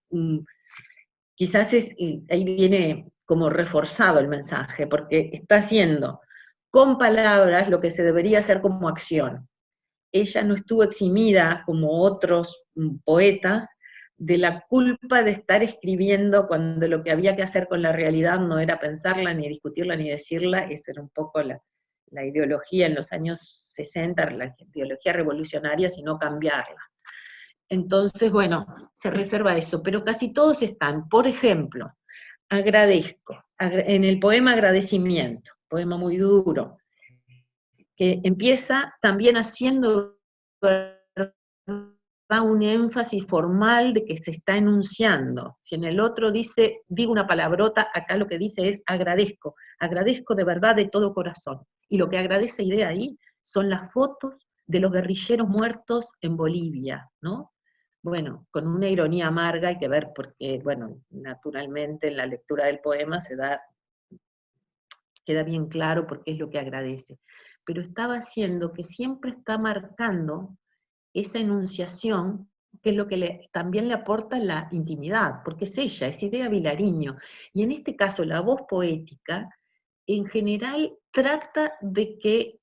quizás ahí viene como reforzado el mensaje, porque está haciendo con palabras lo que se debería hacer como acción. Ella no estuvo eximida, como otros poetas, de la culpa de estar escribiendo cuando lo que había que hacer con la realidad no era pensarla, ni discutirla, ni decirla. Esa era un poco la ideología en los años 60, la ideología revolucionaria, sino cambiarla. Entonces, bueno, se reserva eso, pero casi todos están. Por ejemplo, agradezco, en el poema Agradecimiento, poema muy duro, que empieza también haciendo un énfasis formal de que se está enunciando. Si en el otro dice, digo una palabrota, acá lo que dice es agradezco de verdad de todo corazón. Y lo que agradece idea ahí son las fotos de los guerrilleros muertos en Bolivia, ¿no? Bueno, con una ironía amarga hay que ver porque, bueno, naturalmente en la lectura del poema queda bien claro por qué es lo que agradece. Pero estaba haciendo que siempre está marcando esa enunciación, que es lo que también le aporta la intimidad, porque es ella, es Idea Vilariño. Y en este caso la voz poética, en general, trata de que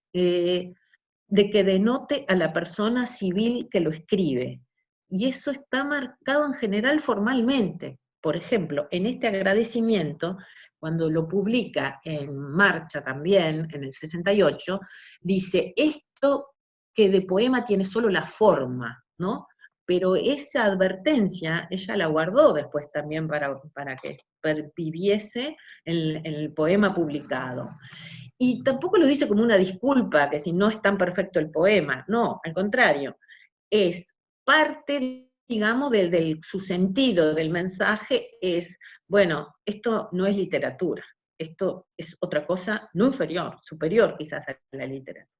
denote a la persona civil que lo escribe. Y eso está marcado en general formalmente. Por ejemplo, en este agradecimiento, cuando lo publica en Marcha también, en el 68, dice, esto que de poema tiene solo la forma, ¿no? Pero esa advertencia ella la guardó después también para que perviviese en el poema publicado. Y tampoco lo dice como una disculpa, que si no es tan perfecto el poema, no, al contrario, es parte, digamos, su sentido del mensaje es, bueno, esto no es literatura, esto es otra cosa no inferior, superior quizás a la literatura.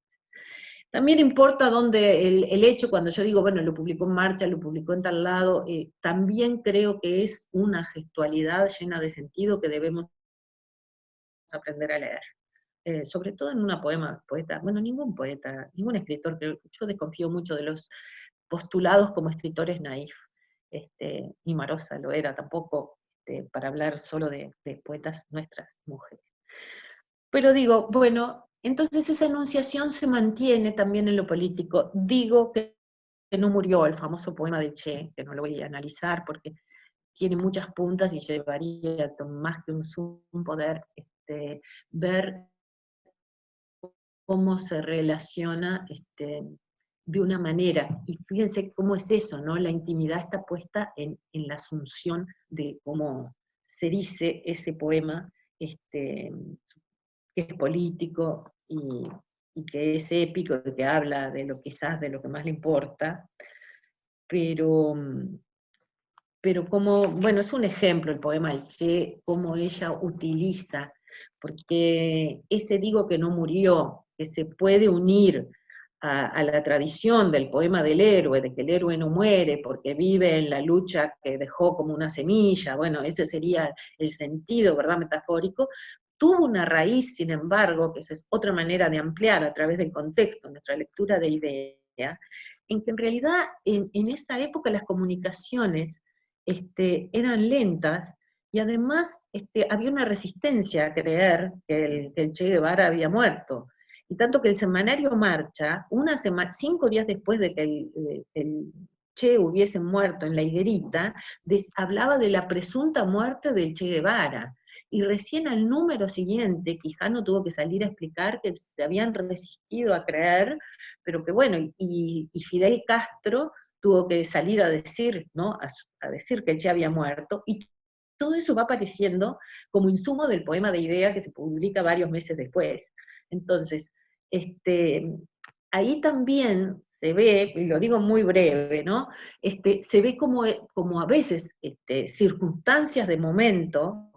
También importa dónde el hecho, cuando yo digo, bueno, lo publicó en Marcha, lo publicó en tal lado, también creo que es una gestualidad llena de sentido que debemos aprender a leer. sobre todo en una poeta, bueno, ningún poeta, ningún escritor, pero yo desconfío mucho de los postulados como escritores naif, y Marosa lo era tampoco, para hablar solo de poetas nuestras mujeres. Pero digo, bueno, entonces esa enunciación se mantiene también en lo político. Digo que no murió el famoso poema de Che, que no lo voy a analizar porque tiene muchas puntas y llevaría más que un poder ver cómo se relaciona de una manera. Y fíjense cómo es eso, ¿no? La intimidad está puesta en la asunción de cómo se dice ese poema, que es político y que es épico, y que habla de lo quizás de lo que más le importa, pero como, bueno, es un ejemplo el poema del Che, cómo ella utiliza, porque ese digo que no murió, que se puede unir a la tradición del poema del héroe, de que el héroe no muere porque vive en la lucha que dejó como una semilla, bueno, ese sería el sentido, ¿verdad?, metafórico, tuvo una raíz, sin embargo, que esa es otra manera de ampliar a través del contexto, nuestra lectura de idea, en que en realidad en esa época las comunicaciones eran lentas, y además había una resistencia a creer que el Che Guevara había muerto. Y tanto que el semanario Marcha, 5 días después de que el Che hubiese muerto en la higuerita, hablaba de la presunta muerte del Che Guevara. Y recién al número siguiente, Quijano tuvo que salir a explicar que se habían resistido a creer, pero que bueno, y Fidel Castro tuvo que salir a decir, ¿no?, a decir que el Che había muerto, y todo eso va apareciendo como insumo del poema de idea que se publica varios meses después. Entonces, ahí también se ve, y lo digo muy breve, ¿no?, se ve como a veces circunstancias de momento,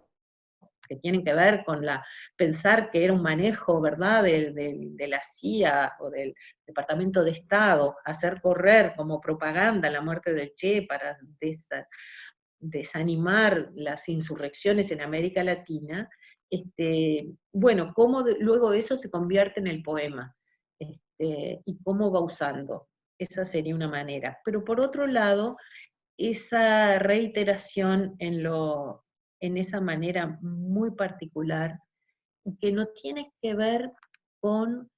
que tienen que ver con pensar que era un manejo, ¿verdad?, de la CIA o del Departamento de Estado, hacer correr como propaganda la muerte del Che para desanimar las insurrecciones en América Latina, bueno, cómo luego eso se convierte en el poema, y cómo va usando. Esa sería una manera. Pero por otro lado, esa reiteración en esa manera muy particular, que no tiene que ver con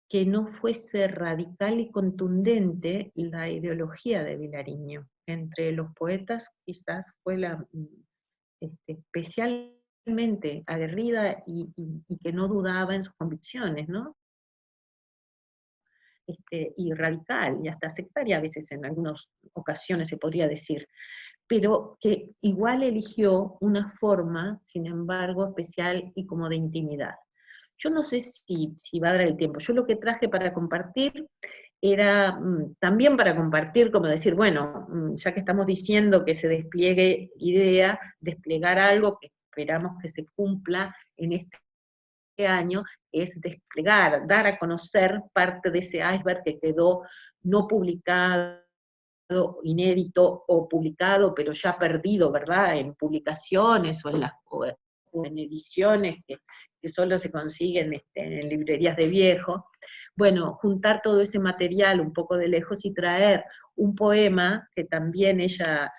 que no fuese radical y contundente la ideología de Vilariño. Entre los poetas quizás fue la especialmente aguerrida y que no dudaba en sus convicciones, ¿no? Y radical, y hasta sectaria a veces en algunas ocasiones se podría decir, pero que igual eligió una forma, sin embargo, especial y como de intimidad. Yo no sé si va a dar el tiempo. Yo lo que traje para compartir era también para compartir, como decir, bueno, ya que estamos diciendo que se despliegue idea, desplegar algo que esperamos que se cumpla en este año, es desplegar, dar a conocer parte de ese iceberg que quedó no publicado, inédito, o publicado pero ya perdido, ¿verdad?, en publicaciones o en ediciones que solo se consiguen en librerías de viejo. Bueno, juntar todo ese material un poco de lejos y traer un poema que también ella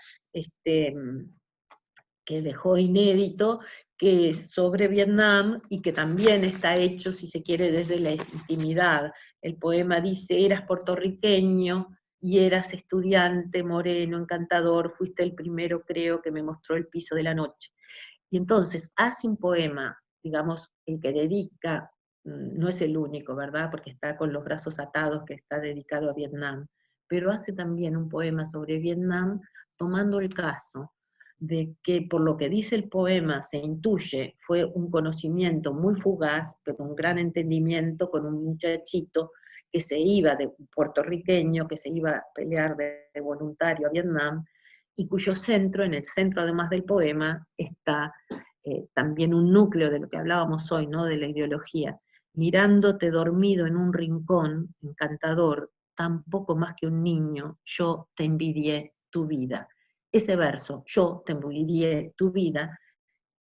que dejó inédito, que es sobre Vietnam y que también está hecho, si se quiere, desde la intimidad. El poema dice: eras puertorriqueño y eras estudiante, moreno, encantador, fuiste el primero, creo, que me mostró el piso de la noche. Y entonces hace un poema, digamos, el que dedica, no es el único, ¿verdad?, porque está con los brazos atados, que está dedicado a Vietnam, pero hace también un poema sobre Vietnam, tomando el caso de que, por lo que dice el poema, se intuye, fue un conocimiento muy fugaz, pero un gran entendimiento con un muchachito que se iba, de puertorriqueño, que se iba a pelear de voluntario a Vietnam, y cuyo centro, en el centro además del poema, está también un núcleo de lo que hablábamos hoy, ¿no?, de la ideología. Mirándote dormido en un rincón, encantador, tan poco más que un niño, yo te envidié tu vida. Ese verso, yo te envidié tu vida,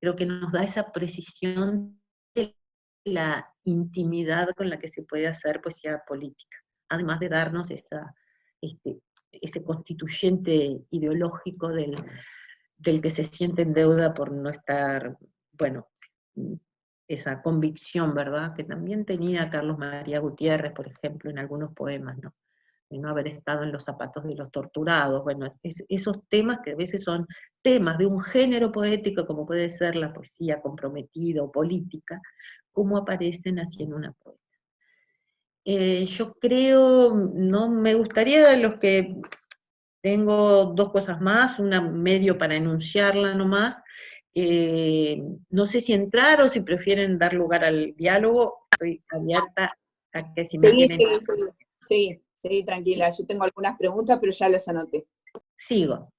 creo que nos da esa precisión de la intimidad con la que se puede hacer poesía política, además de darnos ese constituyente ideológico del que se siente en deuda por no estar, bueno, esa convicción, ¿verdad?, que también tenía Carlos María Gutiérrez, por ejemplo, en algunos poemas, ¿no?, de no haber estado en los zapatos de los torturados. Bueno, esos temas que a veces son temas de un género poético, como puede ser la poesía comprometida o política, cómo aparecen así en una poeta. Yo creo, no me gustaría, los que tengo dos cosas más, una medio para enunciarla nomás, no sé si entrar o si prefieren dar lugar al diálogo, estoy abierta a que si me quieren... Sí, tranquila, yo tengo algunas preguntas, pero ya las anoté. Sigo.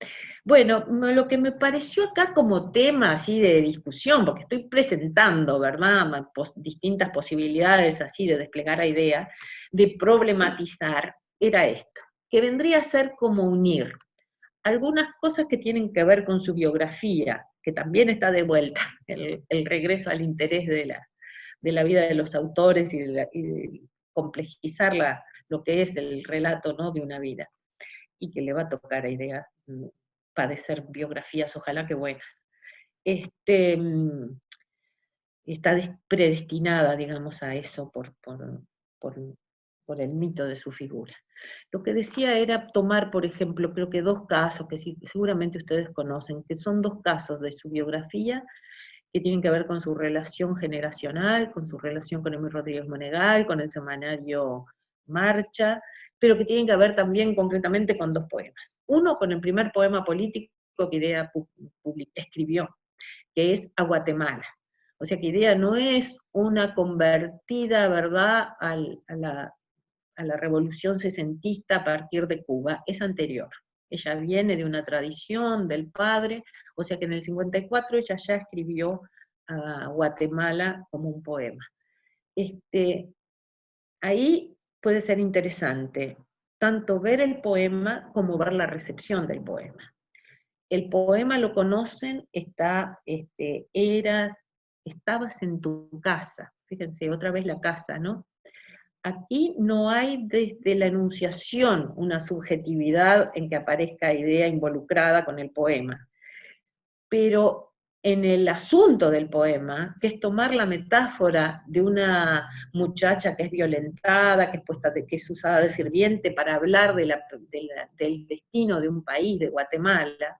Bueno, lo que me pareció acá como tema así de discusión, porque estoy presentando, ¿verdad?, distintas posibilidades así de desplegar la idea, de problematizar, era esto, que vendría a ser como unir algunas cosas que tienen que ver con su biografía, que también está de vuelta, el regreso al interés de la vida de los autores y de complejizar lo que es el relato, ¿no?, de una vida, y que le va a tocar a ideas padecer biografías, ojalá que buenas. Está predestinada, digamos, a eso por el mito de su figura. Lo que decía era tomar, por ejemplo, creo que dos casos que seguramente ustedes conocen, que son dos casos de su biografía que tienen que ver con su relación generacional, con su relación con Emil Rodríguez Monegal, con el semanario Marcha, pero que tienen que ver también concretamente con dos poemas. Uno con el primer poema político que Idea escribió, que es A Guatemala. O sea que Idea no es una convertida, ¿verdad?, a la revolución sesentista a partir de Cuba, es anterior. Ella viene de una tradición del padre, o sea que en el 54 ella ya escribió a Guatemala como un poema. Ahí puede ser interesante tanto ver el poema como ver la recepción del poema. El poema lo conocen, estabas en tu casa, fíjense, otra vez la casa, ¿no? Aquí no hay desde la enunciación una subjetividad en que aparezca idea involucrada con el poema, pero en el asunto del poema, que es tomar la metáfora de una muchacha que es violentada, que es usada de sirviente para hablar del destino de un país, de Guatemala,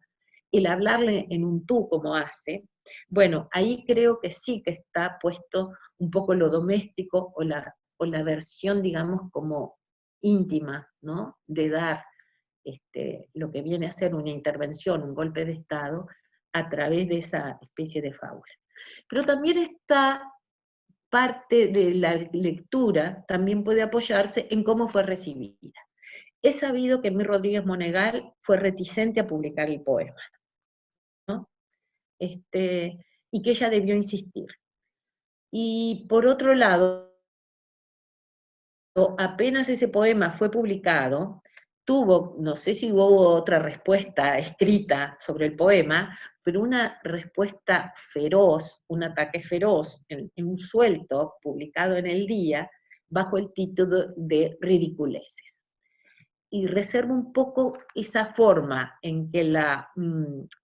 el hablarle en un tú como hace, bueno, ahí creo que sí que está puesto un poco lo doméstico o la versión, digamos, como íntima, ¿no?, de dar lo que viene a ser una intervención, un golpe de Estado, a través de esa especie de fábula. Pero también esta parte de la lectura también puede apoyarse en cómo fue recibida. He sabido que Emil Rodríguez Monegal fue reticente a publicar el poema, ¿no?, y que ella debió insistir. Y por otro lado, apenas ese poema fue publicado, tuvo, no sé si hubo otra respuesta escrita sobre el poema, pero una respuesta feroz, un ataque feroz, en un suelto publicado en El Día, bajo el título de Ridiculeces. Y reservo un poco esa forma en que la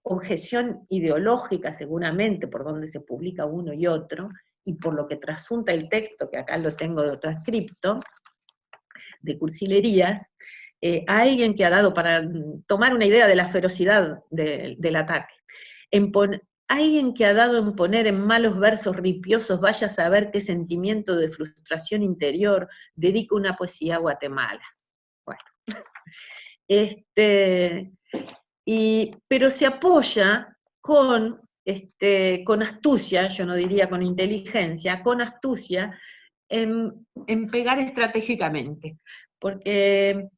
objeción ideológica, seguramente, por donde se publica uno y otro, y por lo que trasunta el texto, que acá lo tengo transcripto, de cursilerías, a alguien que ha dado, para tomar una idea de la ferocidad del ataque, alguien que ha dado en poner en malos versos ripiosos, vaya a saber qué sentimiento de frustración interior dedica una poesía a Guatemala. Bueno, pero se apoya con astucia, yo no diría con inteligencia, con astucia, en pegar estratégicamente, porque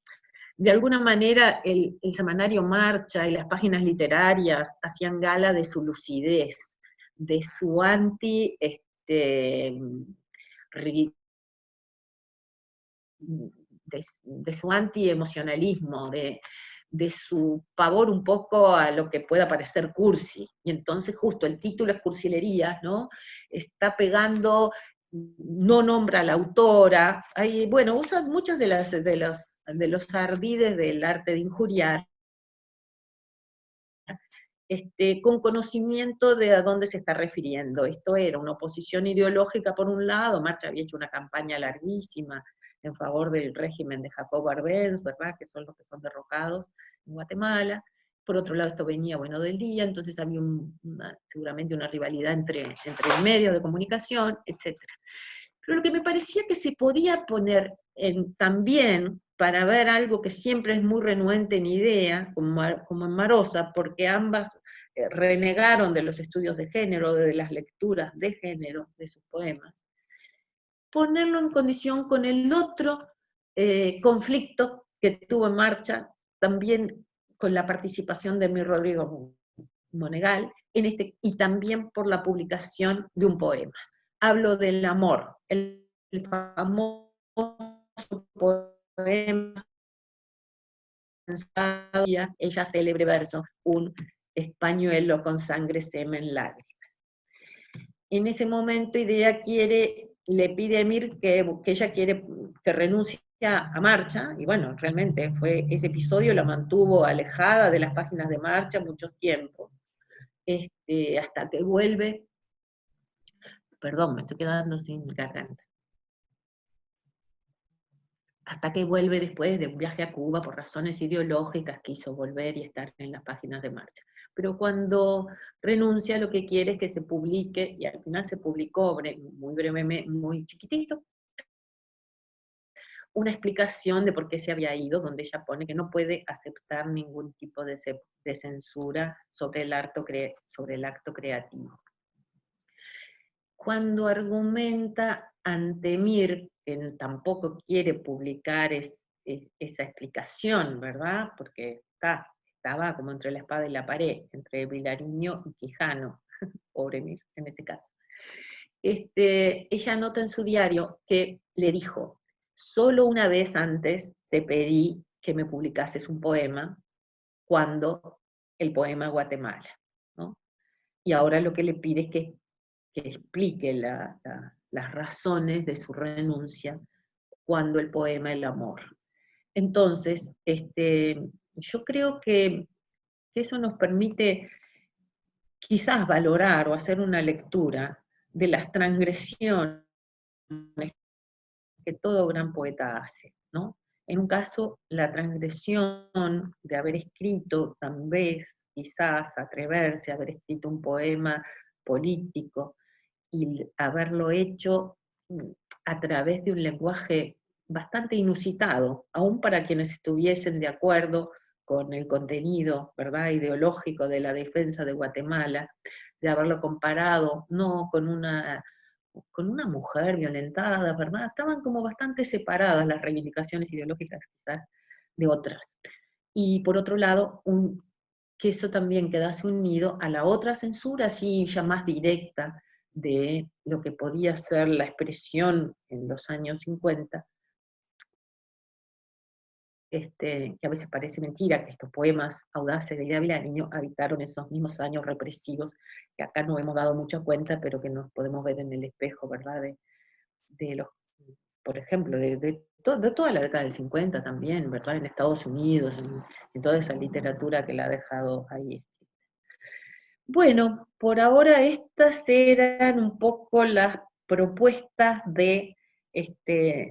de alguna manera el semanario Marcha y las páginas literarias hacían gala de su lucidez, de su de su anti-emocionalismo, de su pavor un poco a lo que pueda parecer cursi, y entonces justo el título es Cursilerías, ¿no?, está pegando no nombra a la autora, bueno, usa muchos de los ardides del arte de injuriar, con conocimiento de a dónde se está refiriendo. Esto era una oposición ideológica por un lado, Marcha había hecho una campaña larguísima en favor del régimen de Jacob Arbenz, ¿verdad?, que son los que son derrocados en Guatemala. Por otro lado, esto venía, bueno, del día, entonces había seguramente una rivalidad entre medios de comunicación, etc. Pero lo que me parecía que se podía poner también, para ver algo que siempre es muy renuente en idea, como en Marosa, porque ambas renegaron de los estudios de género, de las lecturas de género de sus poemas, ponerlo en condición con el otro conflicto que tuvo en Marcha, también con la participación de mi Rodrigo Monegal, y también por la publicación de un poema. Hablo del amor, el famoso poema, ella célebre verso, un pañuelo con sangre, semen, lágrimas. En ese momento Idea le pide a Emir que ella quiere que renuncie a Marcha, y bueno, realmente ese episodio la mantuvo alejada de las páginas de Marcha mucho tiempo, hasta que vuelve, perdón, me estoy quedando sin garganta, hasta que vuelve después de un viaje a Cuba por razones ideológicas, quiso volver y estar en las páginas de Marcha. Pero cuando renuncia, lo que quiere es que se publique, y al final se publicó muy brevemente, muy chiquitito, una explicación de por qué se había ido, donde ella pone que no puede aceptar ningún tipo de censura sobre el acto creativo. Cuando argumenta ante Mir, que tampoco quiere publicar esa explicación, ¿verdad? Porque estaba como entre la espada y la pared, entre Vilariño y Quijano, pobre Mir en ese caso. Ella nota en su diario que le dijo: solo una vez antes te pedí que me publicases un poema, cuando el poema Guatemala, ¿no? Y ahora lo que le pide es que explique las razones de su renuncia cuando el poema El amor. Entonces, yo creo que eso nos permite quizás valorar o hacer una lectura de las transgresiones que todo gran poeta hace, ¿no? En un caso, la transgresión de haber escrito, tal vez, quizás, atreverse a haber escrito un poema político, y haberlo hecho a través de un lenguaje bastante inusitado, aún para quienes estuviesen de acuerdo con el contenido, ¿verdad?, ideológico de la defensa de Guatemala, de haberlo comparado no con una mujer violentada, ¿verdad? Estaban como bastante separadas las reivindicaciones ideológicas quizás de otras. Y por otro lado, que eso también quedase unido a la otra censura, así ya más directa, de lo que podía ser la expresión en los años 50, que a veces parece mentira que estos poemas audaces de Idea Vilariño habitaron esos mismos años represivos, que acá no hemos dado mucha cuenta, pero que nos podemos ver en el espejo, ¿verdad? De los, por ejemplo, de toda la década del 50 también, ¿verdad? En Estados Unidos, en toda esa literatura que la ha dejado ahí. Bueno, por ahora estas eran un poco las propuestas de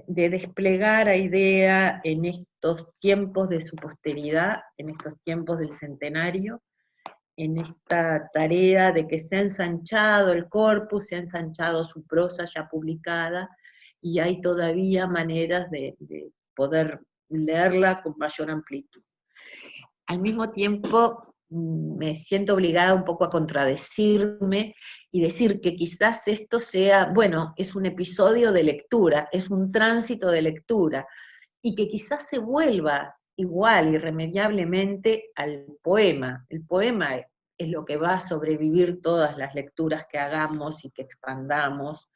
desplegar a Idea en estos tiempos de su posteridad, en estos tiempos del centenario, en esta tarea de que se ha ensanchado el corpus, se ha ensanchado su prosa ya publicada, y hay todavía maneras de poder leerla con mayor amplitud. Al mismo tiempo, me siento obligada un poco a contradecirme y decir que quizás esto sea, bueno, es un episodio de lectura, es un tránsito de lectura, y que quizás se vuelva igual, irremediablemente, al poema. El poema es lo que va a sobrevivir todas las lecturas que hagamos y que expandamos,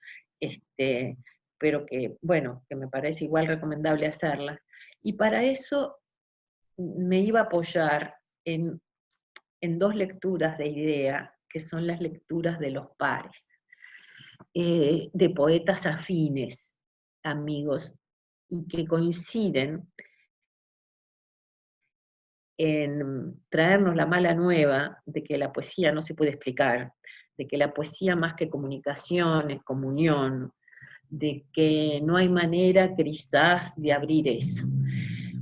pero que, bueno, que me parece igual recomendable hacerlas. Y para eso me iba a apoyar en dos lecturas de Idea, que son las lecturas de los pares. de poetas afines, amigos, y que coinciden en traernos la mala nueva de que la poesía no se puede explicar, de que la poesía más que comunicación es comunión, de que no hay manera quizás de abrir eso.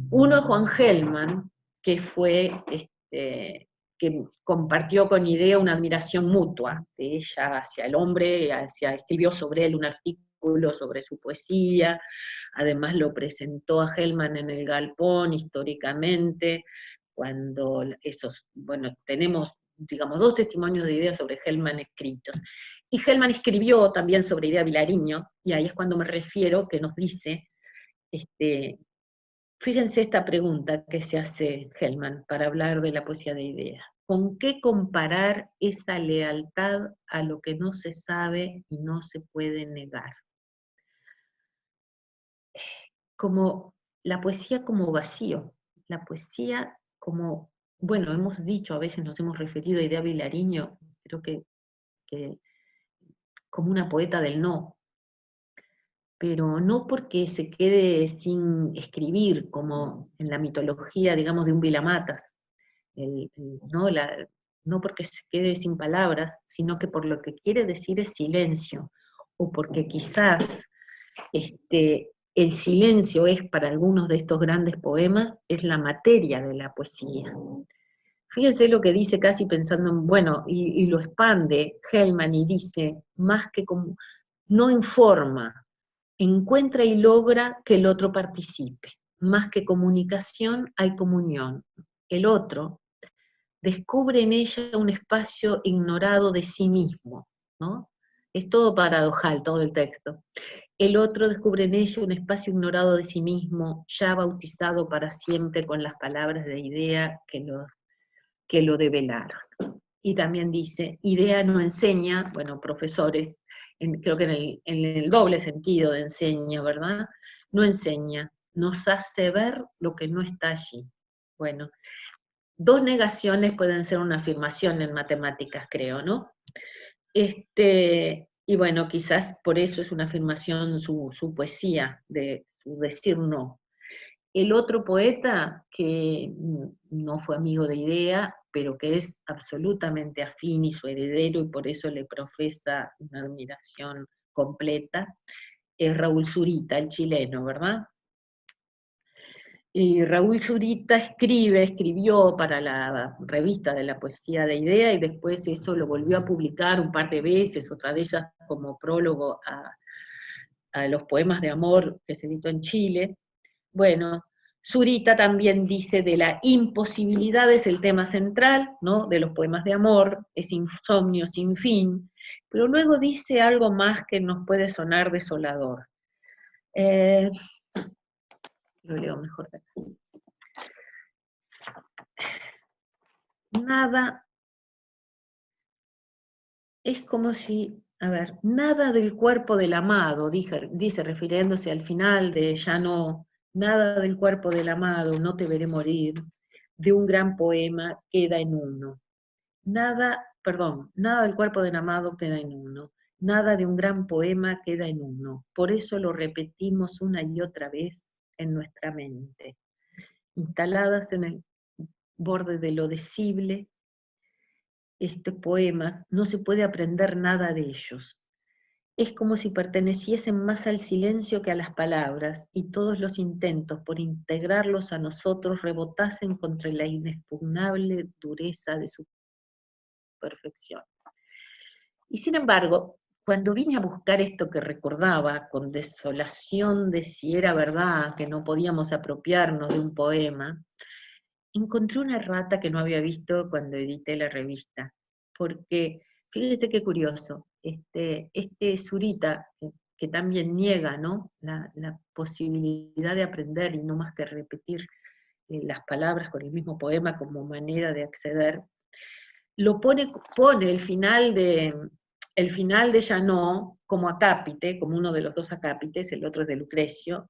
Uno es Juan Gelman, que fue, que compartió con Idea una admiración mutua de ella hacia el hombre, escribió sobre él un artículo sobre su poesía, además lo presentó a Gelman en el Galpón históricamente, cuando tenemos, digamos, 2 testimonios de Idea sobre Gelman escritos. Y Gelman escribió también sobre Idea Vilariño, y ahí es cuando me refiero que nos dice, fíjense esta pregunta que se hace Gelman para hablar de la poesía de Idea. ¿Con qué comparar esa lealtad a lo que no se sabe y no se puede negar? Como la poesía como vacío, la poesía como, bueno, hemos dicho, a veces nos hemos referido a Idea Vilariño, creo que como una poeta del no, pero no porque se quede sin escribir, como en la mitología, digamos, de un Vilamatas, no porque se quede sin palabras, sino que por lo que quiere decir es silencio, o porque quizás el silencio es, para algunos de estos grandes poemas, es la materia de la poesía. Fíjense lo que dice, casi pensando en, bueno, y lo expande Gelman y dice, más que como, no informa, encuentra y logra que el otro participe. Más que comunicación, hay comunión. El otro descubre en ella un espacio ignorado de sí mismo, ¿no? Es todo paradojal, todo el texto. El otro descubre en ella un espacio ignorado de sí mismo, ya bautizado para siempre con las palabras de Idea que lo develaron. Y también dice, Idea no enseña, bueno, profesores, creo que en el doble sentido de enseña, ¿verdad? No enseña, nos hace ver lo que no está allí. Bueno, 2 negaciones pueden ser una afirmación en matemáticas, creo, ¿no? Y bueno, quizás por eso es una afirmación su poesía, de su decir no. El otro poeta, que no fue amigo de Idea, pero que es absolutamente afín y su heredero, y por eso le profesa una admiración completa, es Raúl Zurita, el chileno, ¿verdad? Y Raúl Zurita escribió para la revista de la poesía de Idea, y después eso lo volvió a publicar un par de veces, otra de ellas como prólogo a los poemas de amor que se editó en Chile. Bueno, Zurita también dice de la imposibilidad es el tema central, ¿no? De los poemas de amor, es insomnio sin fin, pero luego dice algo más que nos puede sonar desolador. Lo leo mejor de acá. Nada, es como si, a ver, nada del cuerpo del amado, dice refiriéndose al final de Ya no, nada del cuerpo del amado, no te veré morir, de un gran poema queda en uno. Nada del cuerpo del amado queda en uno, nada de un gran poema queda en uno, por eso lo repetimos una y otra vez en nuestra mente, instaladas en el borde de lo decible. Estos poemas no se puede aprender nada de ellos, es como si perteneciesen más al silencio que a las palabras, y todos los intentos por integrarlos a nosotros rebotasen contra la inexpugnable dureza de su perfección. Y sin embargo, cuando vine a buscar esto que recordaba, con desolación de si era verdad que no podíamos apropiarnos de un poema, encontré una errata que no había visto cuando edité la revista. Porque, fíjense qué curioso, este Zurita, que también niega, ¿no?, la posibilidad de aprender y no más que repetir las palabras con el mismo poema como manera de acceder, lo pone el final de Ya no como acápite, como uno de los 2 acápites, el otro es de Lucrecio,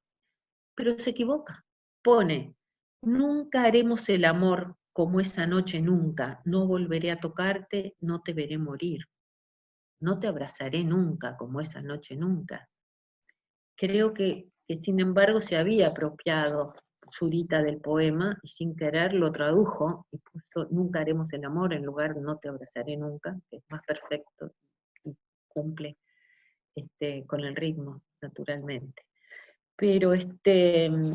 pero se equivoca. Pone, nunca haremos el amor como esa noche nunca, no volveré a tocarte, no te veré morir. no te abrazaré nunca, como esa noche nunca. Creo que sin embargo se había apropiado Zurita del poema, y sin querer lo tradujo, y puso nunca haremos el amor en lugar de no te abrazaré nunca, que es más perfecto, y cumple con el ritmo, naturalmente. Pero,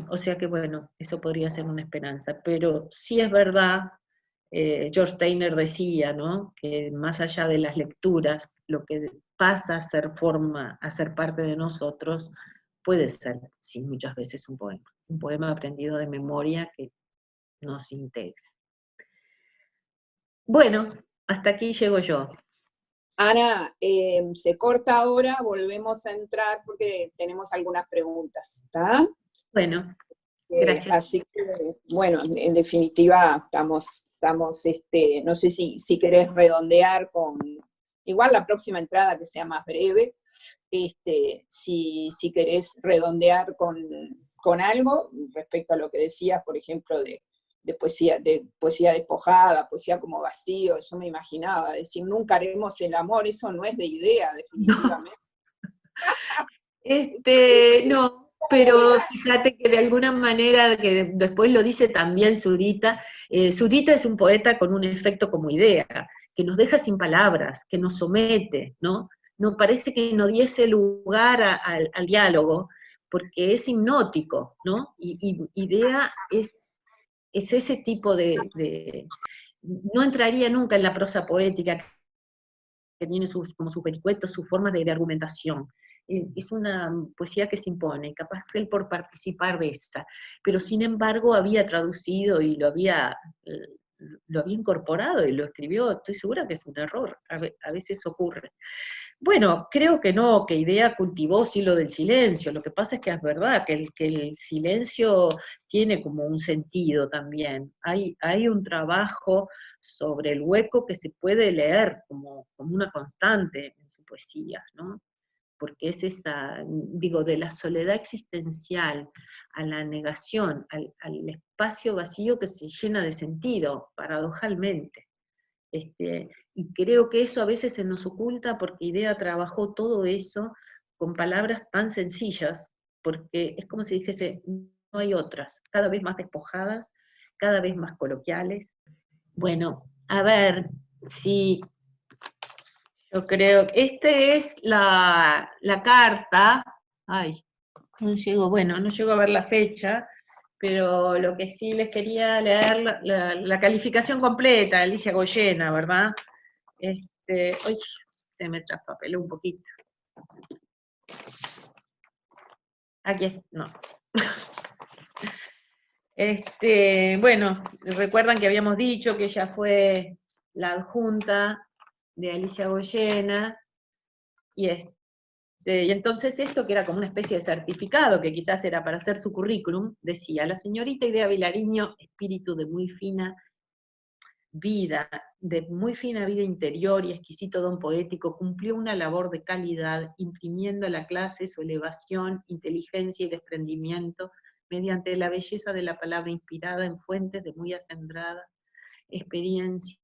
o sea que bueno, eso podría ser una esperanza, pero sí es verdad, George Steiner decía, ¿no?, que más allá de las lecturas, lo que pasa a ser a ser parte de nosotros, puede ser, sí, muchas veces un poema aprendido de memoria que nos integra. Bueno, hasta aquí llego yo. Ana, se corta ahora, volvemos a entrar porque tenemos algunas preguntas, ¿está? Bueno, gracias. Así que, bueno, en definitiva, estamos no sé si querés redondear igual la próxima entrada que sea más breve, si querés redondear con algo respecto a lo que decías, por ejemplo, de poesía despojada, poesía como vacío. Yo me imaginaba, decir nunca haremos el amor, eso no es de idea, definitivamente. No, pero fíjate que de alguna manera, que después lo dice también Zurita, Zurita es un poeta con un efecto como idea, que nos deja sin palabras, que nos somete, ¿no? No parece que no diese lugar al diálogo, porque es hipnótico, ¿no? Y idea es ese tipo no entraría nunca en la prosa poética, que tiene como sus vericuetos, sus formas de argumentación. Es una poesía que se impone, capaz él por participar de esta, pero sin embargo había traducido y lo había incorporado y lo escribió. Estoy segura que es un error, a veces ocurre. Bueno, creo que no, que Idea cultivó sí lo del silencio. Lo que pasa es que es verdad que el silencio tiene como un sentido también. Hay un trabajo sobre el hueco que se puede leer como una constante en su poesía, ¿no? Porque es esa, digo, de la soledad existencial a la negación, al espacio vacío que se llena de sentido, paradojalmente. Y creo que eso a veces se nos oculta porque Idea trabajó todo eso con palabras tan sencillas, porque es como si dijese, no hay otras, cada vez más despojadas, cada vez más coloquiales. Bueno, a ver, si yo creo, es la carta, ay, no llego a ver la fecha, pero lo que sí les quería leer, la calificación completa, Alicia Goyena, ¿verdad? Hoy se me traspapeló un poquito. Aquí, no. Bueno, recuerdan que habíamos dicho que ella fue la adjunta de Alicia Goyena, y entonces esto, que era como una especie de certificado, que quizás era para hacer su currículum, decía: la señorita Idea Vilariño, espíritu de muy fina vida interior y exquisito don poético, cumplió una labor de calidad, imprimiendo a la clase su elevación, inteligencia y desprendimiento, mediante la belleza de la palabra inspirada en fuentes de muy acendrada experiencia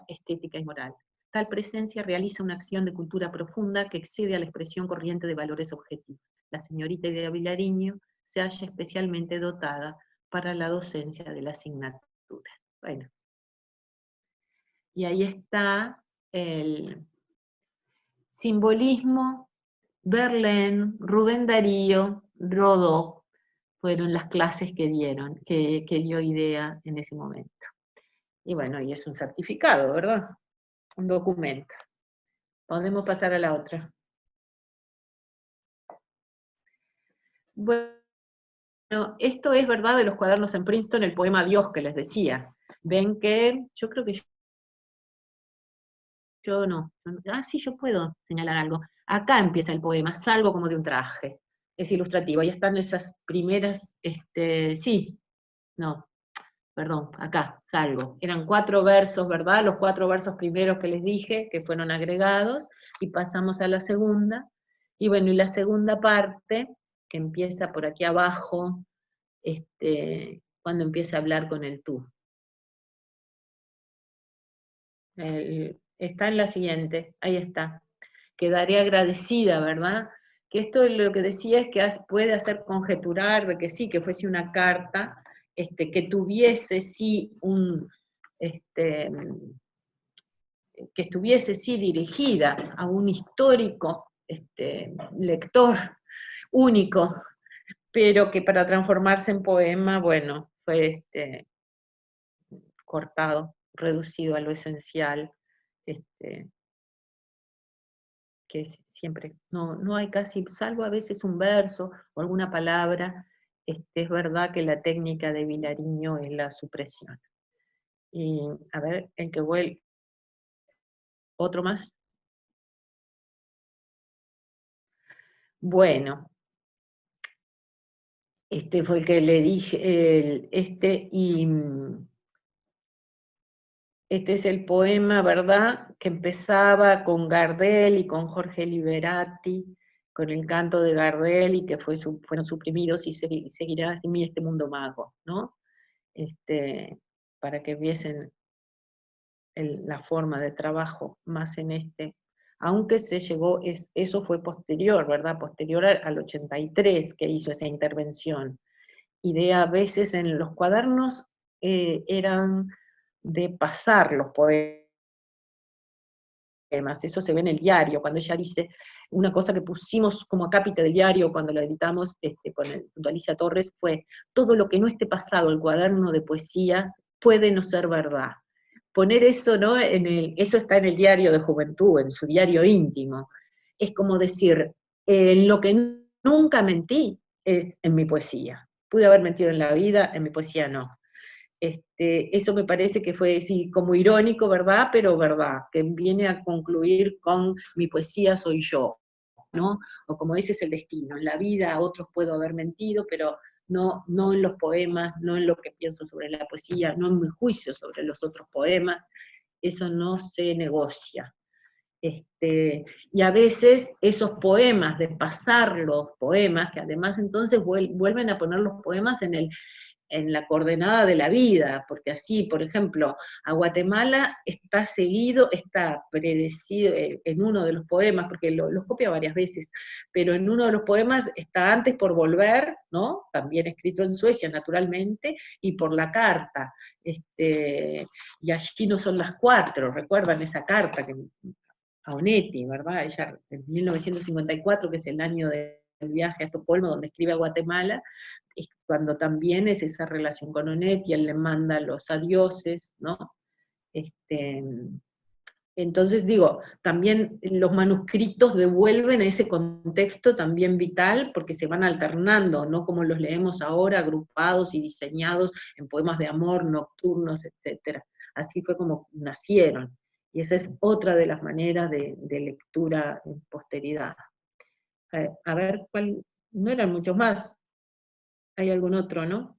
estética y moral. Tal presencia realiza una acción de cultura profunda que excede a la expresión corriente de valores objetivos. La señorita Idea Vilariño se halla especialmente dotada para la docencia de la asignatura. Bueno, y ahí está el simbolismo. Verlaine, Rubén Darío, Rodó, fueron las clases que dio Idea en ese momento. Y bueno, y es un certificado, ¿verdad? Un documento. Podemos pasar a la otra. Bueno, esto es, ¿verdad?, de los cuadernos en Princeton, el poema Dios que les decía. Ven que, yo creo que yo no. Sí, yo puedo señalar algo. Acá empieza el poema, salgo como de un traje. Es ilustrativo, ahí están esas primeras, sí, no, perdón, acá, salgo. Eran 4 versos, ¿verdad? Los 4 versos primeros que les dije, que fueron agregados, y pasamos a la segunda. Y bueno, y la segunda parte, que empieza por aquí abajo, cuando empieza a hablar con el tú. Está en la siguiente, ahí está. Quedaré agradecida, ¿verdad? Que esto lo que decía es que puede hacer conjeturar de que sí, que fuese una carta, que tuviese sí que estuviese sí dirigida a un histórico lector único, pero que para transformarse en poema, bueno, fue cortado, reducido a lo esencial, que siempre, no hay casi, salvo a veces un verso o alguna palabra, es verdad que la técnica de Vilariño es la supresión. Y a ver, el que vuelve, otro más. Bueno, este fue el que le dije, y este es el poema, ¿verdad?, que empezaba con Gardel y con Jorge Liberati, con el canto de Gardel, y que fueron suprimidos y seguirá así este mundo mago, ¿no? Para que viesen la forma de trabajo más en aunque eso fue posterior, ¿verdad? Posterior al 83 que hizo esa intervención. Y a veces en los cuadernos eran de pasar los poemas, eso se ve en el diario, cuando ella dice una cosa que pusimos como acápite del diario cuando lo editamos junto a Alicia Torres, fue: todo lo que no esté pasado el cuaderno de poesías puede no ser verdad. Poner eso, ¿no? Eso está en el diario de Juventud, en su diario íntimo. Es como decir, en lo que nunca mentí es en mi poesía. Pude haber mentido en la vida, en mi poesía no. Eso me parece que fue sí, como irónico, ¿verdad? Pero verdad, que viene a concluir con mi poesía soy yo, ¿no? O como ese es el destino, en la vida a otros puedo haber mentido, pero no en los poemas, no en lo que pienso sobre la poesía, no en mi juicio sobre los otros poemas, eso no se negocia. Y a veces esos poemas, de pasar los poemas, que además entonces vuelven a poner los poemas en la coordenada de la vida, porque así, por ejemplo, a Guatemala está predecido en uno de los poemas, porque los copia varias veces, pero en uno de los poemas está Antes por volver, ¿no? También escrito en Suecia, naturalmente, y por la carta, y allí no son las 4, ¿recuerdan esa carta a Onetti, ¿verdad? Ella en 1954, que es el año del viaje a Estocolmo, donde escribe a Guatemala, es cuando también es esa relación con Onetti, él le manda los adioses, ¿no? Entonces digo, también los manuscritos devuelven a ese contexto también vital, porque se van alternando, no como los leemos ahora, agrupados y diseñados en poemas de amor, nocturnos, etc. Así fue como nacieron. Y esa es otra de las maneras de lectura en posteridad. A ver, no eran muchos más. ¿Hay algún otro, no?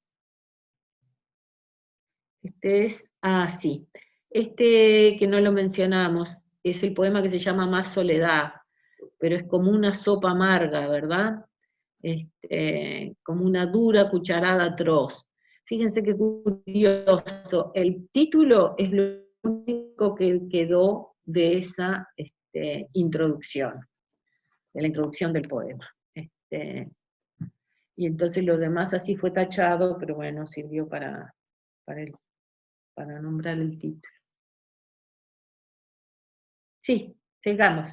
Sí. Que no lo mencionamos, es el poema que se llama Más soledad, pero es como una sopa amarga, ¿verdad? Como una dura cucharada atroz. Fíjense qué curioso, el título es lo único que quedó de esa introducción, de la introducción del poema. Y entonces lo demás así fue tachado, pero bueno, sirvió para nombrar el título. Sí, sigamos.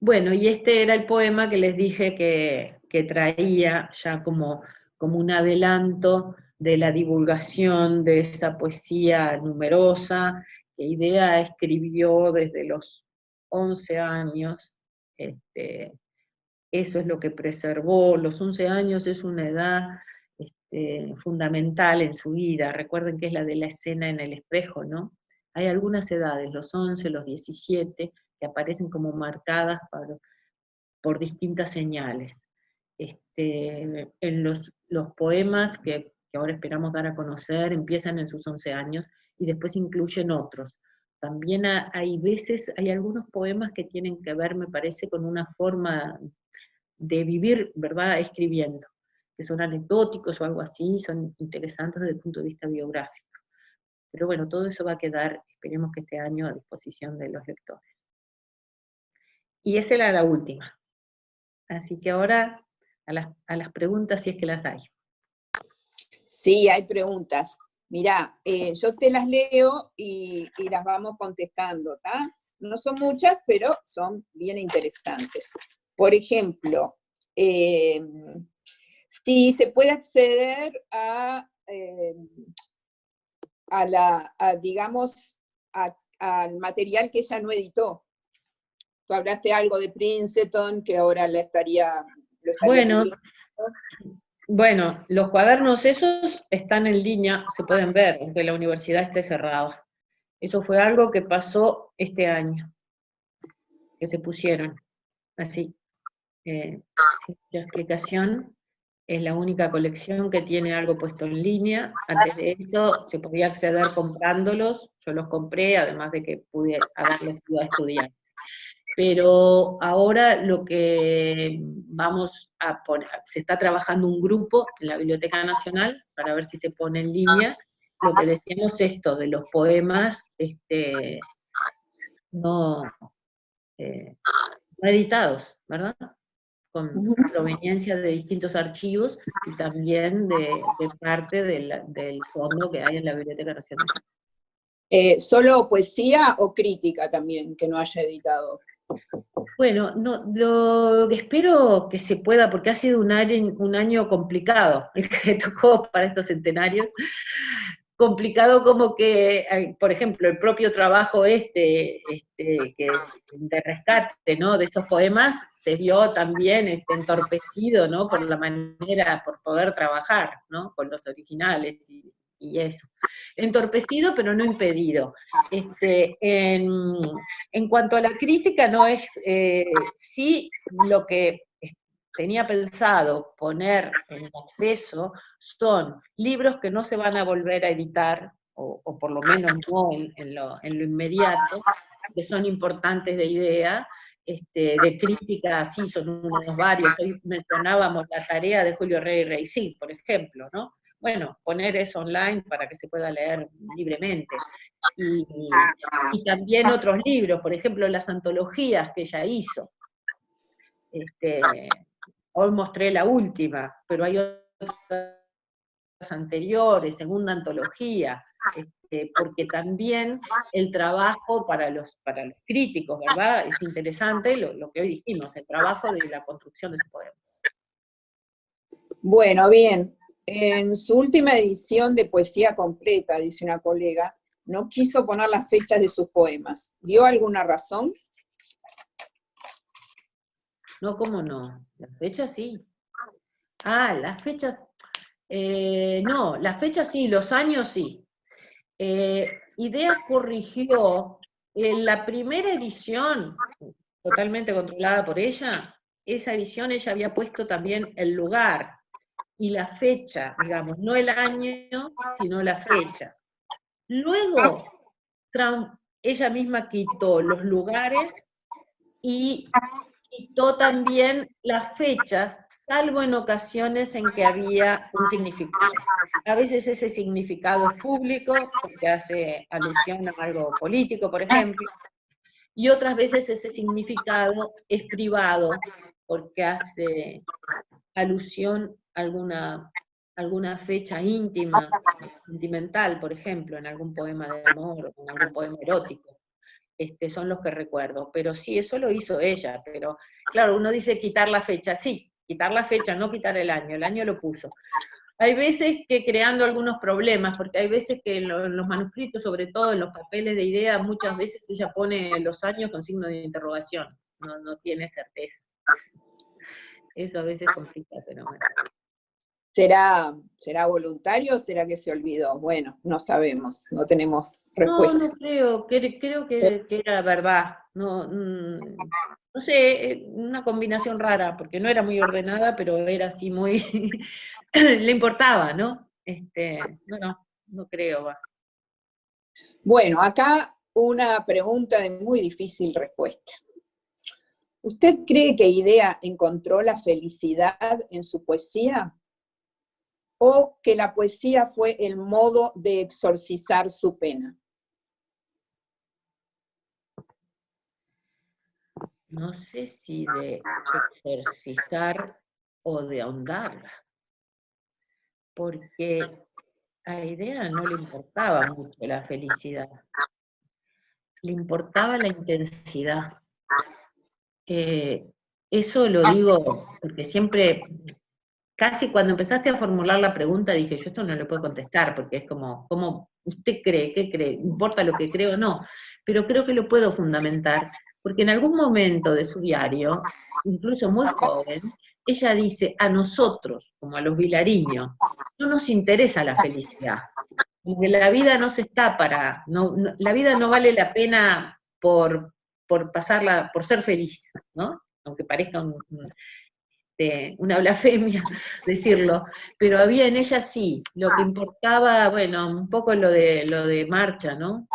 Bueno, y este era el poema que les dije que traía ya como un adelanto de la divulgación de esa poesía numerosa que Idea escribió desde los 11 años. Eso es lo que preservó. Los 11 años es una edad fundamental en su vida. Recuerden que es la de la escena en el espejo, ¿no? Hay algunas edades, los 11, los 17, que aparecen como marcadas por distintas señales. En los poemas que ahora esperamos dar a conocer empiezan en sus 11 años y después incluyen otros. También hay algunos poemas que tienen que ver, me parece, con una forma de vivir, ¿verdad?, escribiendo, que son anecdóticos o algo así, son interesantes desde el punto de vista biográfico. Pero bueno, todo eso va a quedar, esperemos que este año, a disposición de los lectores. Y esa era la última. Así que ahora a las preguntas, si es que las hay. Sí, hay preguntas. Mirá, yo te las leo y las vamos contestando, ¿tá? No son muchas, pero son bien interesantes. Por ejemplo, si se puede acceder digamos, al material que ella no editó. Tú hablaste algo de Princeton, que ahora lo estaría publicando. Bueno, los cuadernos esos están en línea, se pueden ver, aunque la universidad esté cerrada. Eso fue algo que pasó este año, que se pusieron así. La explicación es la única colección que tiene algo puesto en línea. Antes de eso se podía acceder comprándolos, yo los compré, además de que pude haberlos ido a estudiar. Pero ahora lo que vamos a poner, se está trabajando un grupo en la Biblioteca Nacional para ver si se pone en línea lo que decíamos esto de los poemas no editados, ¿verdad? Con proveniencia de distintos archivos y también de parte del fondo que hay en la Biblioteca Nacional. ¿Solo poesía o crítica también, que no haya editado? Bueno, no, lo que espero que se pueda, porque ha sido un año complicado, el que tocó para estos centenarios, complicado como que, por ejemplo, el propio trabajo que de rescate, ¿no?, de esos poemas, se vio también entorpecido, ¿no?, por la manera, por poder trabajar, ¿no?, con los originales y eso. Entorpecido, pero no impedido. En cuanto a la crítica, no es, sí lo que tenía pensado poner en acceso son libros que no se van a volver a editar, o por lo menos no en lo inmediato, que son importantes de idea, de crítica, sí, son unos varios. Hoy mencionábamos La tarea de Julio Rey Reisig, por ejemplo, ¿no? Bueno, poner eso online para que se pueda leer libremente. Y también otros libros, por ejemplo, las antologías que ella hizo. Hoy mostré la última, pero hay otras anteriores, segunda antología, porque también el trabajo para los críticos, ¿verdad? Es interesante lo que hoy dijimos, el trabajo de la construcción de su poema. Bueno, bien. En su última edición de Poesía Completa, dice una colega, no quiso poner las fechas de sus poemas. ¿Dio alguna razón? No, ¿cómo no? Las fechas sí. Ah, las fechas. No, las fechas sí, los años sí. Ideas corrigió en la primera edición, totalmente controlada por ella, esa edición ella había puesto también el lugar y la fecha, digamos, no el año, sino la fecha. Luego, ella misma quitó los lugares y quitó también las fechas, salvo en ocasiones en que había un significado. A veces ese significado es público, porque hace alusión a algo político, por ejemplo, y otras veces ese significado es privado, porque hace alusión a alguna fecha íntima, sentimental, por ejemplo, en algún poema de amor, o en algún poema erótico. Son los que recuerdo, pero sí, eso lo hizo ella, pero claro, uno dice quitar la fecha, sí, quitar la fecha, no quitar el año lo puso. Hay veces que creando algunos problemas, porque hay veces que en los manuscritos, sobre todo en los papeles de idea, muchas veces ella pone los años con signo de interrogación, no tiene certeza. Eso a veces complica, pero bueno. ¿Será voluntario o será que se olvidó? Bueno, no sabemos, no tenemos respuesta. No creo que era verdad. No sé, una combinación rara, porque no era muy ordenada, pero era así muy... le importaba, ¿no? No creo. Va. Bueno, acá una pregunta de muy difícil respuesta. ¿Usted cree que Idea encontró la felicidad en su poesía? o que la poesía fue el modo de exorcizar su pena? No sé si de exorcizar o de ahondarla, porque a Aidea no le importaba mucho la felicidad, le importaba la intensidad. Eso lo digo porque siempre, casi cuando empezaste a formular la pregunta dije, yo esto no le puedo contestar, porque es como, ¿cómo usted cree? ¿Qué cree? ¿No importa lo que creo o no? Pero creo que lo puedo fundamentar, porque en algún momento de su diario, incluso muy joven, ella dice, a nosotros, como a los vilariños, no nos interesa la felicidad, porque la vida no se está para, la vida no vale la pena por pasarla, por ser feliz, ¿no? Aunque parezca una blasfemia decirlo, pero había en ella sí, lo que importaba, bueno, un poco lo de Marcha, ¿no?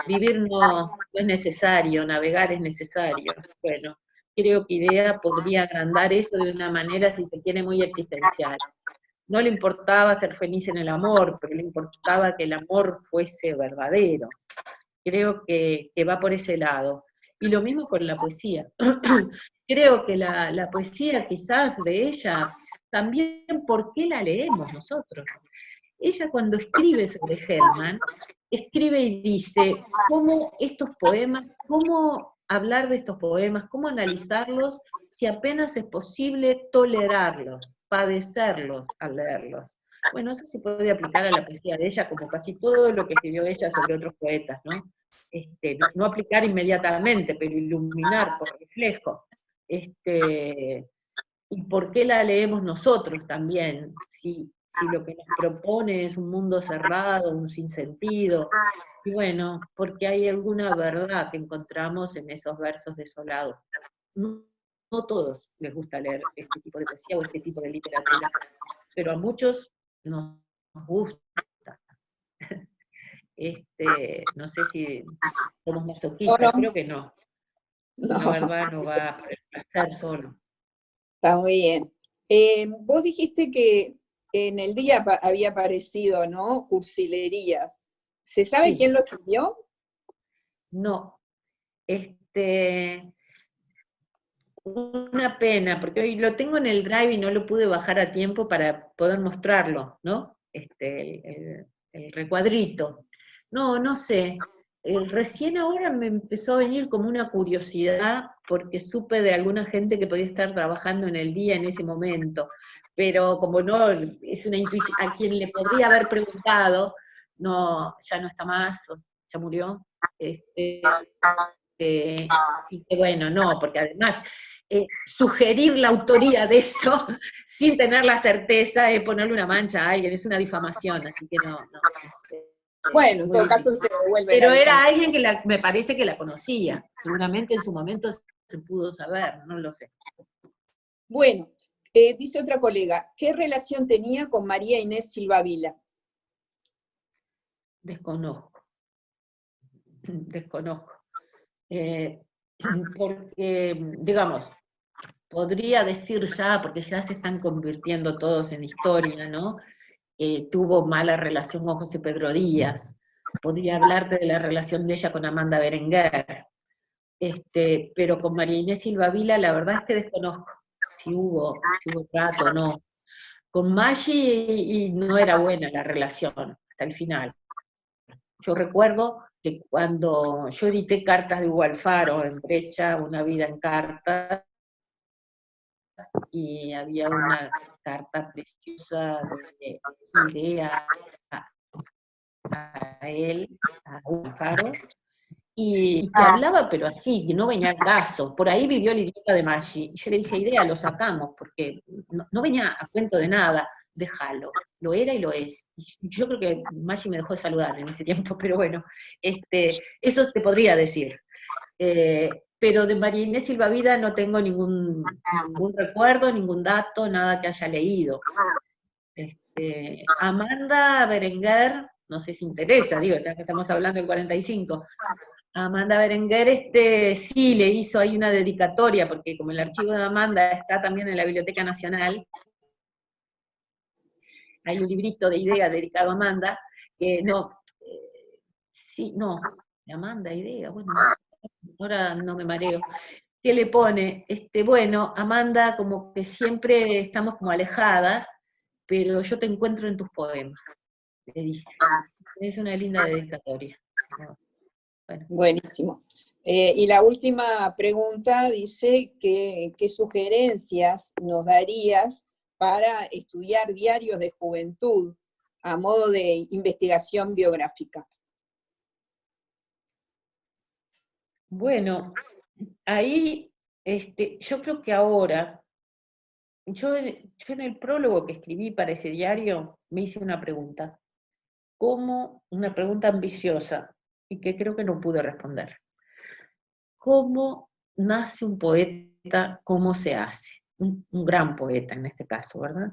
Vivir no es necesario, navegar es necesario. Bueno, creo que Idea podría agrandar eso de una manera, si se quiere, muy existencial. No le importaba ser feliz en el amor, pero le importaba que el amor fuese verdadero. Creo que va por ese lado. Y lo mismo con la poesía. Creo que la poesía quizás de ella, también ¿por qué la leemos nosotros? Ella cuando escribe sobre Hermann, escribe y dice cómo estos poemas, cómo hablar de estos poemas, cómo analizarlos, si apenas es posible tolerarlos, padecerlos al leerlos. Bueno, eso se puede aplicar a la poesía de ella, como casi todo lo que escribió ella sobre otros poetas, ¿no? No aplicar inmediatamente, pero iluminar por reflejo. ¿Y por qué la leemos nosotros también? Si lo que nos propone es un mundo cerrado, un sinsentido. Y bueno, porque hay alguna verdad que encontramos en esos versos desolados. No, no todos les gusta leer este tipo de poesía o este tipo de literatura, pero a muchos nos gusta. No sé si somos masoquistas, creo que no. La No, verdad no va a ser solo. está muy bien. Vos dijiste que en el día había aparecido, ¿no? Cursilerías. ¿Se sabe Sí, quién lo escribió? no. Una pena, porque hoy lo tengo en el Drive y no lo pude bajar a tiempo para poder mostrarlo, ¿no? El recuadrito. No sé. Recién ahora me empezó a venir como una curiosidad, porque supe de alguna gente que podía estar trabajando en el día en ese momento, pero como no, es una intuición, a quien le podría haber preguntado, no, ya no está más, ya murió. Así que bueno, no, porque además sugerir la autoría de eso sin tener la certeza es ponerle una mancha a alguien, es una difamación, así que no. Bueno, en Muy todo caso difícil. se devuelve Pero la era difamación. alguien que me parece que la conocía, seguramente en su momento se pudo saber, no lo sé. Bueno, dice otra colega, ¿qué relación tenía con María Inés Silva Vila? Desconozco. Porque, digamos, podría decir ya, porque ya se están convirtiendo todos en historia, ¿no? Tuvo mala relación con José Pedro Díaz, podría hablarte de la relación de ella con Amanda Berenguer, pero con María Inés Silva Vila la verdad es que desconozco si hubo trato o no. Con Maggi y no era buena la relación hasta el final. Yo recuerdo que cuando yo edité Cartas de Hugo Alfaro en Brecha, Una vida en cartas, y había una carta preciosa de Idea a él, a Alfaro, y que hablaba, pero así, que no venía al caso. Por ahí vivió el idiota de Maggi. Y yo le dije, Idea, lo sacamos, porque no venía a cuento de nada, déjalo. Lo era y lo es. Y yo creo que Maggi me dejó de saludar en ese tiempo, pero bueno, eso te podría decir. Pero de María Inés Silva Vida no tengo ningún recuerdo, ningún dato, nada que haya leído. Amanda Berenguer, no sé si interesa, digo, ya que estamos hablando del 45, Amanda Berenguer sí le hizo ahí una dedicatoria, porque como el archivo de Amanda está también en la Biblioteca Nacional, hay un librito de ideas dedicado a Amanda, que no, sí, no, Amanda, idea, bueno, ahora no me mareo, que le pone, bueno, Amanda, como que siempre estamos como alejadas, pero yo te encuentro en tus poemas, le dice. Es una linda dedicatoria. Bueno. Buenísimo. Y la última pregunta dice ¿qué sugerencias nos darías para estudiar diarios de juventud a modo de investigación biográfica? Bueno, ahí yo creo que ahora, yo en el prólogo que escribí para ese diario me hice una pregunta, una pregunta ambiciosa, y que creo que no pude responder. ¿Cómo nace un poeta? ¿Cómo se hace? Un gran poeta en este caso, ¿verdad?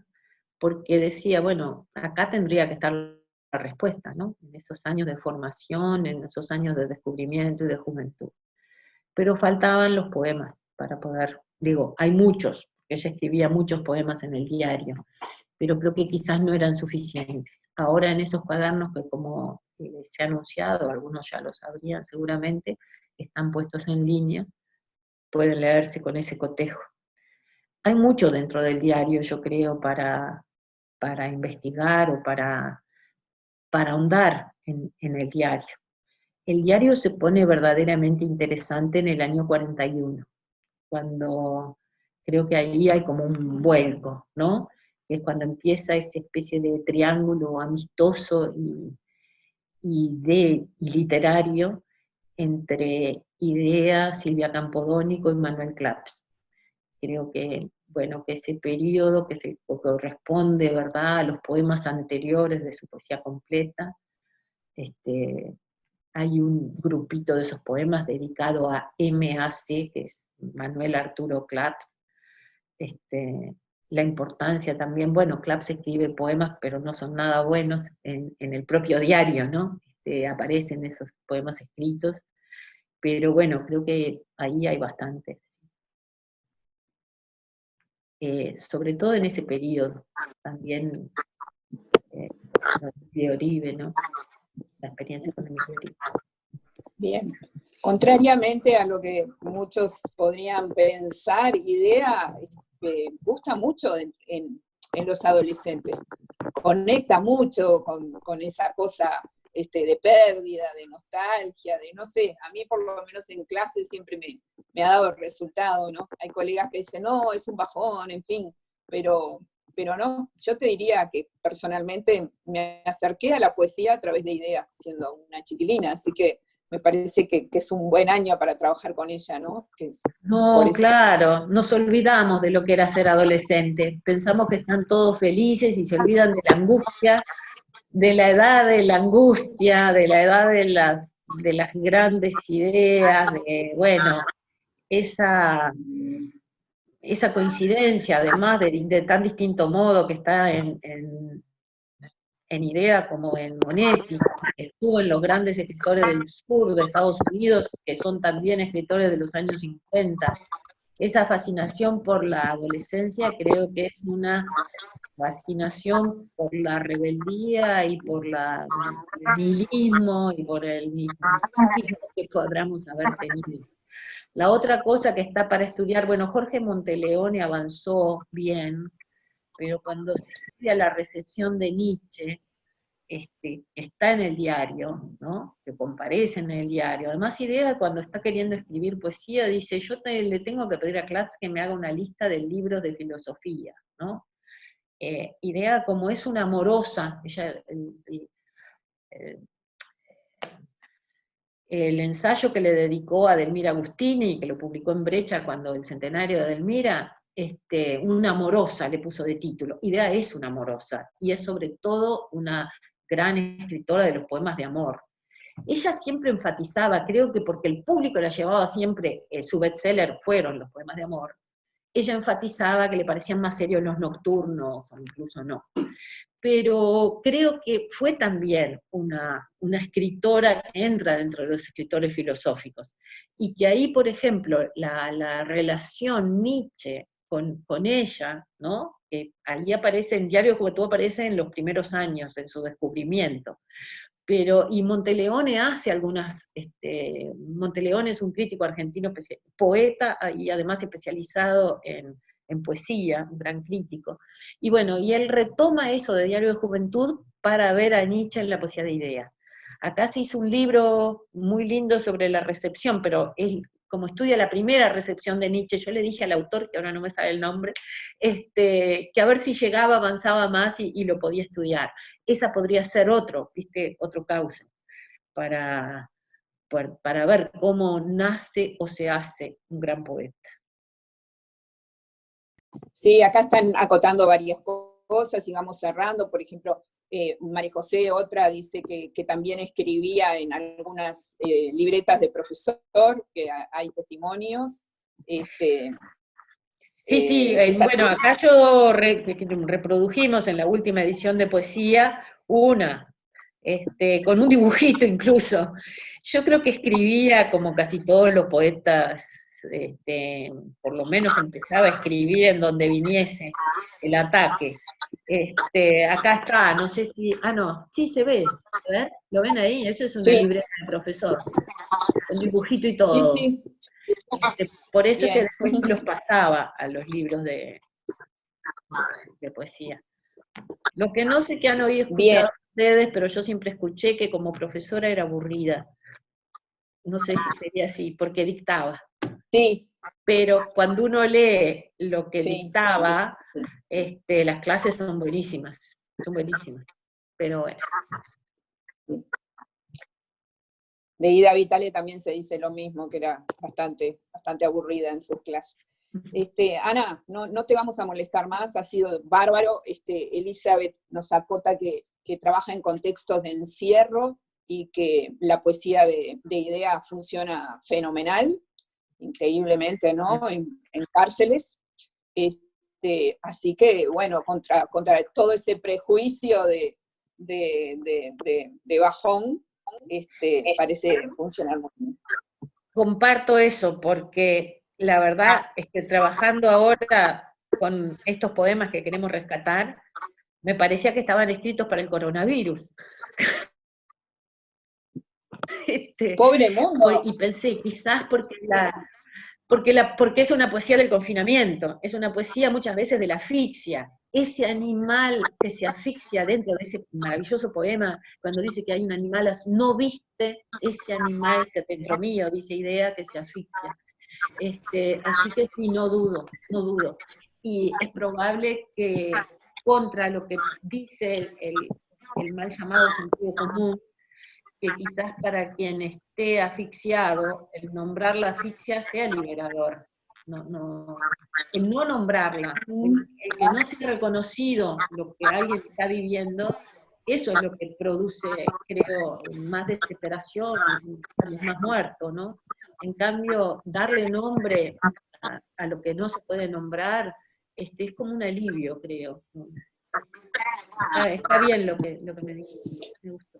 Porque decía, bueno, acá tendría que estar la respuesta, ¿no? En esos años de formación, en esos años de descubrimiento y de juventud. Pero faltaban los poemas para poder, digo, hay muchos, ella escribía muchos poemas en el diario, pero creo que quizás no eran suficientes. Ahora en esos cuadernos que como se ha anunciado, algunos ya lo sabrían seguramente, están puestos en línea, pueden leerse con ese cotejo. Hay mucho dentro del diario, yo creo, para investigar o para ahondar en el diario. El diario se pone verdaderamente interesante en el año 41, cuando creo que ahí hay como un vuelco, ¿no? Es cuando empieza esa especie de triángulo amistoso y literario entre Idea, Silvia Campodónico y Manuel Claps. Creo que, bueno, que ese periodo que se corresponde, ¿verdad?, a los poemas anteriores de su poesía completa, hay un grupito de esos poemas dedicado a MAC, que es Manuel Arturo Claps. La importancia también, bueno, Claps escribe poemas, pero no son nada buenos en el propio diario, ¿no? Aparecen esos poemas escritos, pero bueno, creo que ahí hay bastante. Sobre todo en ese periodo, también de Oribe, ¿no? La experiencia con Emilio Oribe. Bien. Contrariamente a lo que muchos podrían pensar, Idea gusta mucho en los adolescentes. Conecta mucho con esa cosa de pérdida, de nostalgia, de no sé, a mí por lo menos en clase siempre me ha dado resultado, ¿no? Hay colegas que dicen, no, es un bajón, en fin, pero no, yo te diría que personalmente me acerqué a la poesía a través de Idea, siendo una chiquilina, así que me parece que es un buen año para trabajar con ella, ¿no? No, claro, nos olvidamos de lo que era ser adolescente, pensamos que están todos felices y se olvidan de la angustia, de la edad de la angustia, de la edad de las grandes ideas, de, bueno, esa coincidencia, además de tan distinto modo que está en Idea como en Monetti, estuvo en los grandes escritores del sur de Estados Unidos, que son también escritores de los años 50. Esa fascinación por la adolescencia creo que es una fascinación por la rebeldía y por el nihilismo y por el nihilismo que podamos haber tenido. La otra cosa que está para estudiar, bueno, Jorge Monteleone avanzó bien, pero cuando se estudia la recepción de Nietzsche, está en el diario, ¿no? Que comparece en el diario. Además, Idea, cuando está queriendo escribir poesía, dice, yo le tengo que pedir a Claps que me haga una lista de libros de filosofía, ¿no? Idea, como es una amorosa, ella, el ensayo que le dedicó a Delmira Agustini, que lo publicó en Brecha cuando el centenario de Delmira, una amorosa le puso de título. Idea es una amorosa, y es sobre todo una gran escritora de los poemas de amor. Ella siempre enfatizaba, creo que porque el público la llevaba siempre, su bestseller fueron los poemas de amor, ella enfatizaba que le parecían más serios los nocturnos, o incluso no. Pero creo que fue también una escritora que entra dentro de los escritores filosóficos, y que ahí, por ejemplo, la relación Nietzsche con ella, ¿no? que allí aparece, en Diario de Juventud aparece en los primeros años, en su descubrimiento. Pero, y Monteleone hace algunas, Monteleone es un crítico argentino, poeta y además especializado en poesía, un gran crítico. Y bueno, y él retoma eso de Diario de Juventud para ver a Nietzsche en la poesía de idea. Acá se hizo un libro muy lindo sobre la recepción, pero él, como estudia la primera recepción de Nietzsche, yo le dije al autor, que ahora no me sabe el nombre, que a ver si llegaba, avanzaba más y lo podía estudiar. Esa podría ser otro cauce para ver cómo nace o se hace un gran poeta. Sí, acá están acotando varias cosas y vamos cerrando. Por ejemplo, María José, otra, dice que también escribía en algunas libretas de profesor, que hay testimonios. Sí, bueno, acá reprodujimos en la última edición de poesía una, con un dibujito incluso. Yo creo que escribía como casi todos los poetas, por lo menos empezaba a escribir en donde viniese el ataque. Acá está, no sé si, no, sí se ve, a ver, ¿lo ven ahí? Eso es una libreta del profesor, con dibujito y todo. Sí, sí. Por eso bien. Es que después los pasaba a los libros de poesía. Lo que no sé que han oído escuchado ustedes, pero yo siempre escuché que como profesora era aburrida. No sé si sería así, porque dictaba. Sí. Pero cuando uno lee lo que dictaba, las clases son buenísimas. Pero bueno. De Ida Vitale también se dice lo mismo, que era bastante aburrida en sus clases. Ana, no te vamos a molestar más, ha sido bárbaro. Elizabeth nos acota que trabaja en contextos de encierro y que la poesía de idea funciona fenomenal, increíblemente, ¿no? En cárceles. Así que, bueno, contra todo ese prejuicio de bajón, parece funcionar muy bien. Comparto eso, porque la verdad es que trabajando ahora con estos poemas que queremos rescatar, me parecía que estaban escritos para el coronavirus. Pobre mundo. Y pensé, quizás porque es una poesía del confinamiento, es una poesía muchas veces de la asfixia. Ese animal que se asfixia dentro de ese maravilloso poema, cuando dice que hay un animal, no viste ese animal que dentro mío, dice Idea, que se asfixia. Así que sí, no dudo. Y es probable que contra lo que dice el mal llamado sentido común, que quizás para quien esté asfixiado, el nombrar la asfixia sea liberador. El no nombrarla, el que no sea reconocido lo que alguien está viviendo, eso es lo que produce, creo, más desesperación y más muerto, ¿no? En cambio, darle nombre a lo que no se puede nombrar, es como un alivio, creo. Está bien lo que me dijiste, me gustó.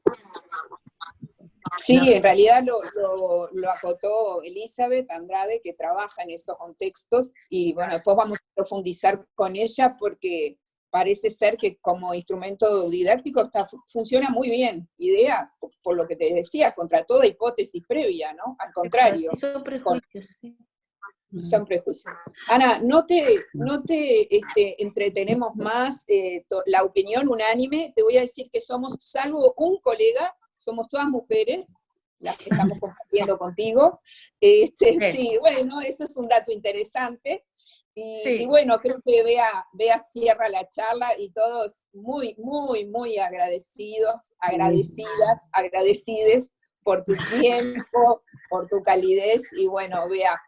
Sí, en realidad lo acotó Elizabeth Andrade, que trabaja en estos contextos, y bueno, después vamos a profundizar con ella, porque parece ser que como instrumento didáctico funciona muy bien. Idea, por lo que te decía, contra toda hipótesis previa, ¿no? Al contrario. Son prejuicios, sí. Son prejuicios. Ana, no te entretenemos más, la opinión unánime. Te voy a decir que somos, salvo un colega, somos todas mujeres, las que estamos compartiendo contigo. Sí, bueno, eso es un dato interesante. Y bueno, creo que Bea cierra la charla y todos muy, muy, muy agradecidos, agradecides por tu tiempo, por tu calidez, y bueno, Bea.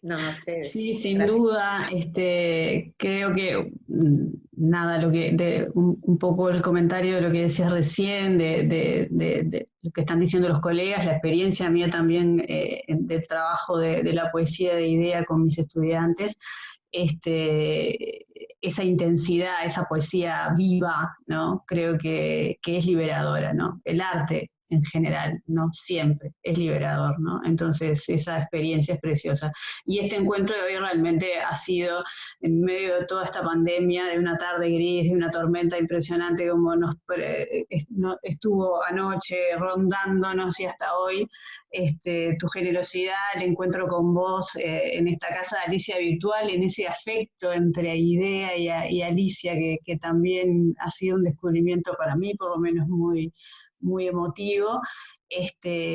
No, sí, sin duda, creo que, nada, un poco el comentario de lo que decías recién, de lo que están diciendo los colegas, la experiencia mía también del trabajo de la poesía de idea con mis estudiantes, esa intensidad, esa poesía viva, ¿no? Creo que es liberadora, ¿no? El arte en general, no siempre, es liberador, ¿no? Entonces esa experiencia es preciosa. Y este encuentro de hoy realmente ha sido, en medio de toda esta pandemia, de una tarde gris, de una tormenta impresionante como estuvo anoche rondándonos y hasta hoy, tu generosidad, el encuentro con vos en esta casa de Alicia virtual, en ese afecto entre Idea y Alicia, que también ha sido un descubrimiento para mí, por lo menos muy, muy emotivo,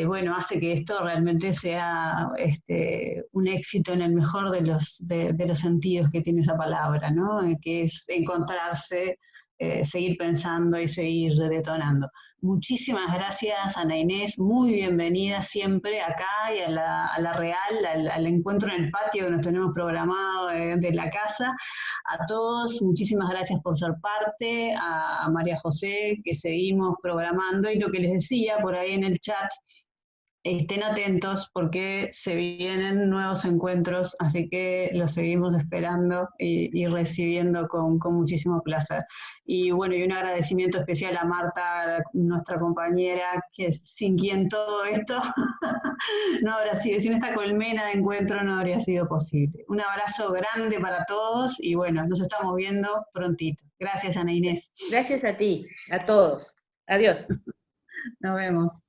bueno, hace que esto realmente sea un éxito en el mejor de los sentidos que tiene esa palabra, ¿no? Que es encontrarse, seguir pensando y seguir detonando. Muchísimas gracias, Ana Inés, muy bienvenida siempre acá y a la Real, al encuentro en el patio que nos tenemos programado de la casa. A todos, muchísimas gracias por ser parte, a María José, que seguimos programando, y lo que les decía por ahí en el chat, estén atentos porque se vienen nuevos encuentros, así que los seguimos esperando y recibiendo con muchísimo placer. Y bueno, y un agradecimiento especial a Marta, nuestra compañera, que sin quien todo esto no habría sido, sin esta colmena de encuentro no habría sido posible. Un abrazo grande para todos y bueno, nos estamos viendo prontito. Gracias, Ana Inés. Gracias a ti, a todos. Adiós. Nos vemos.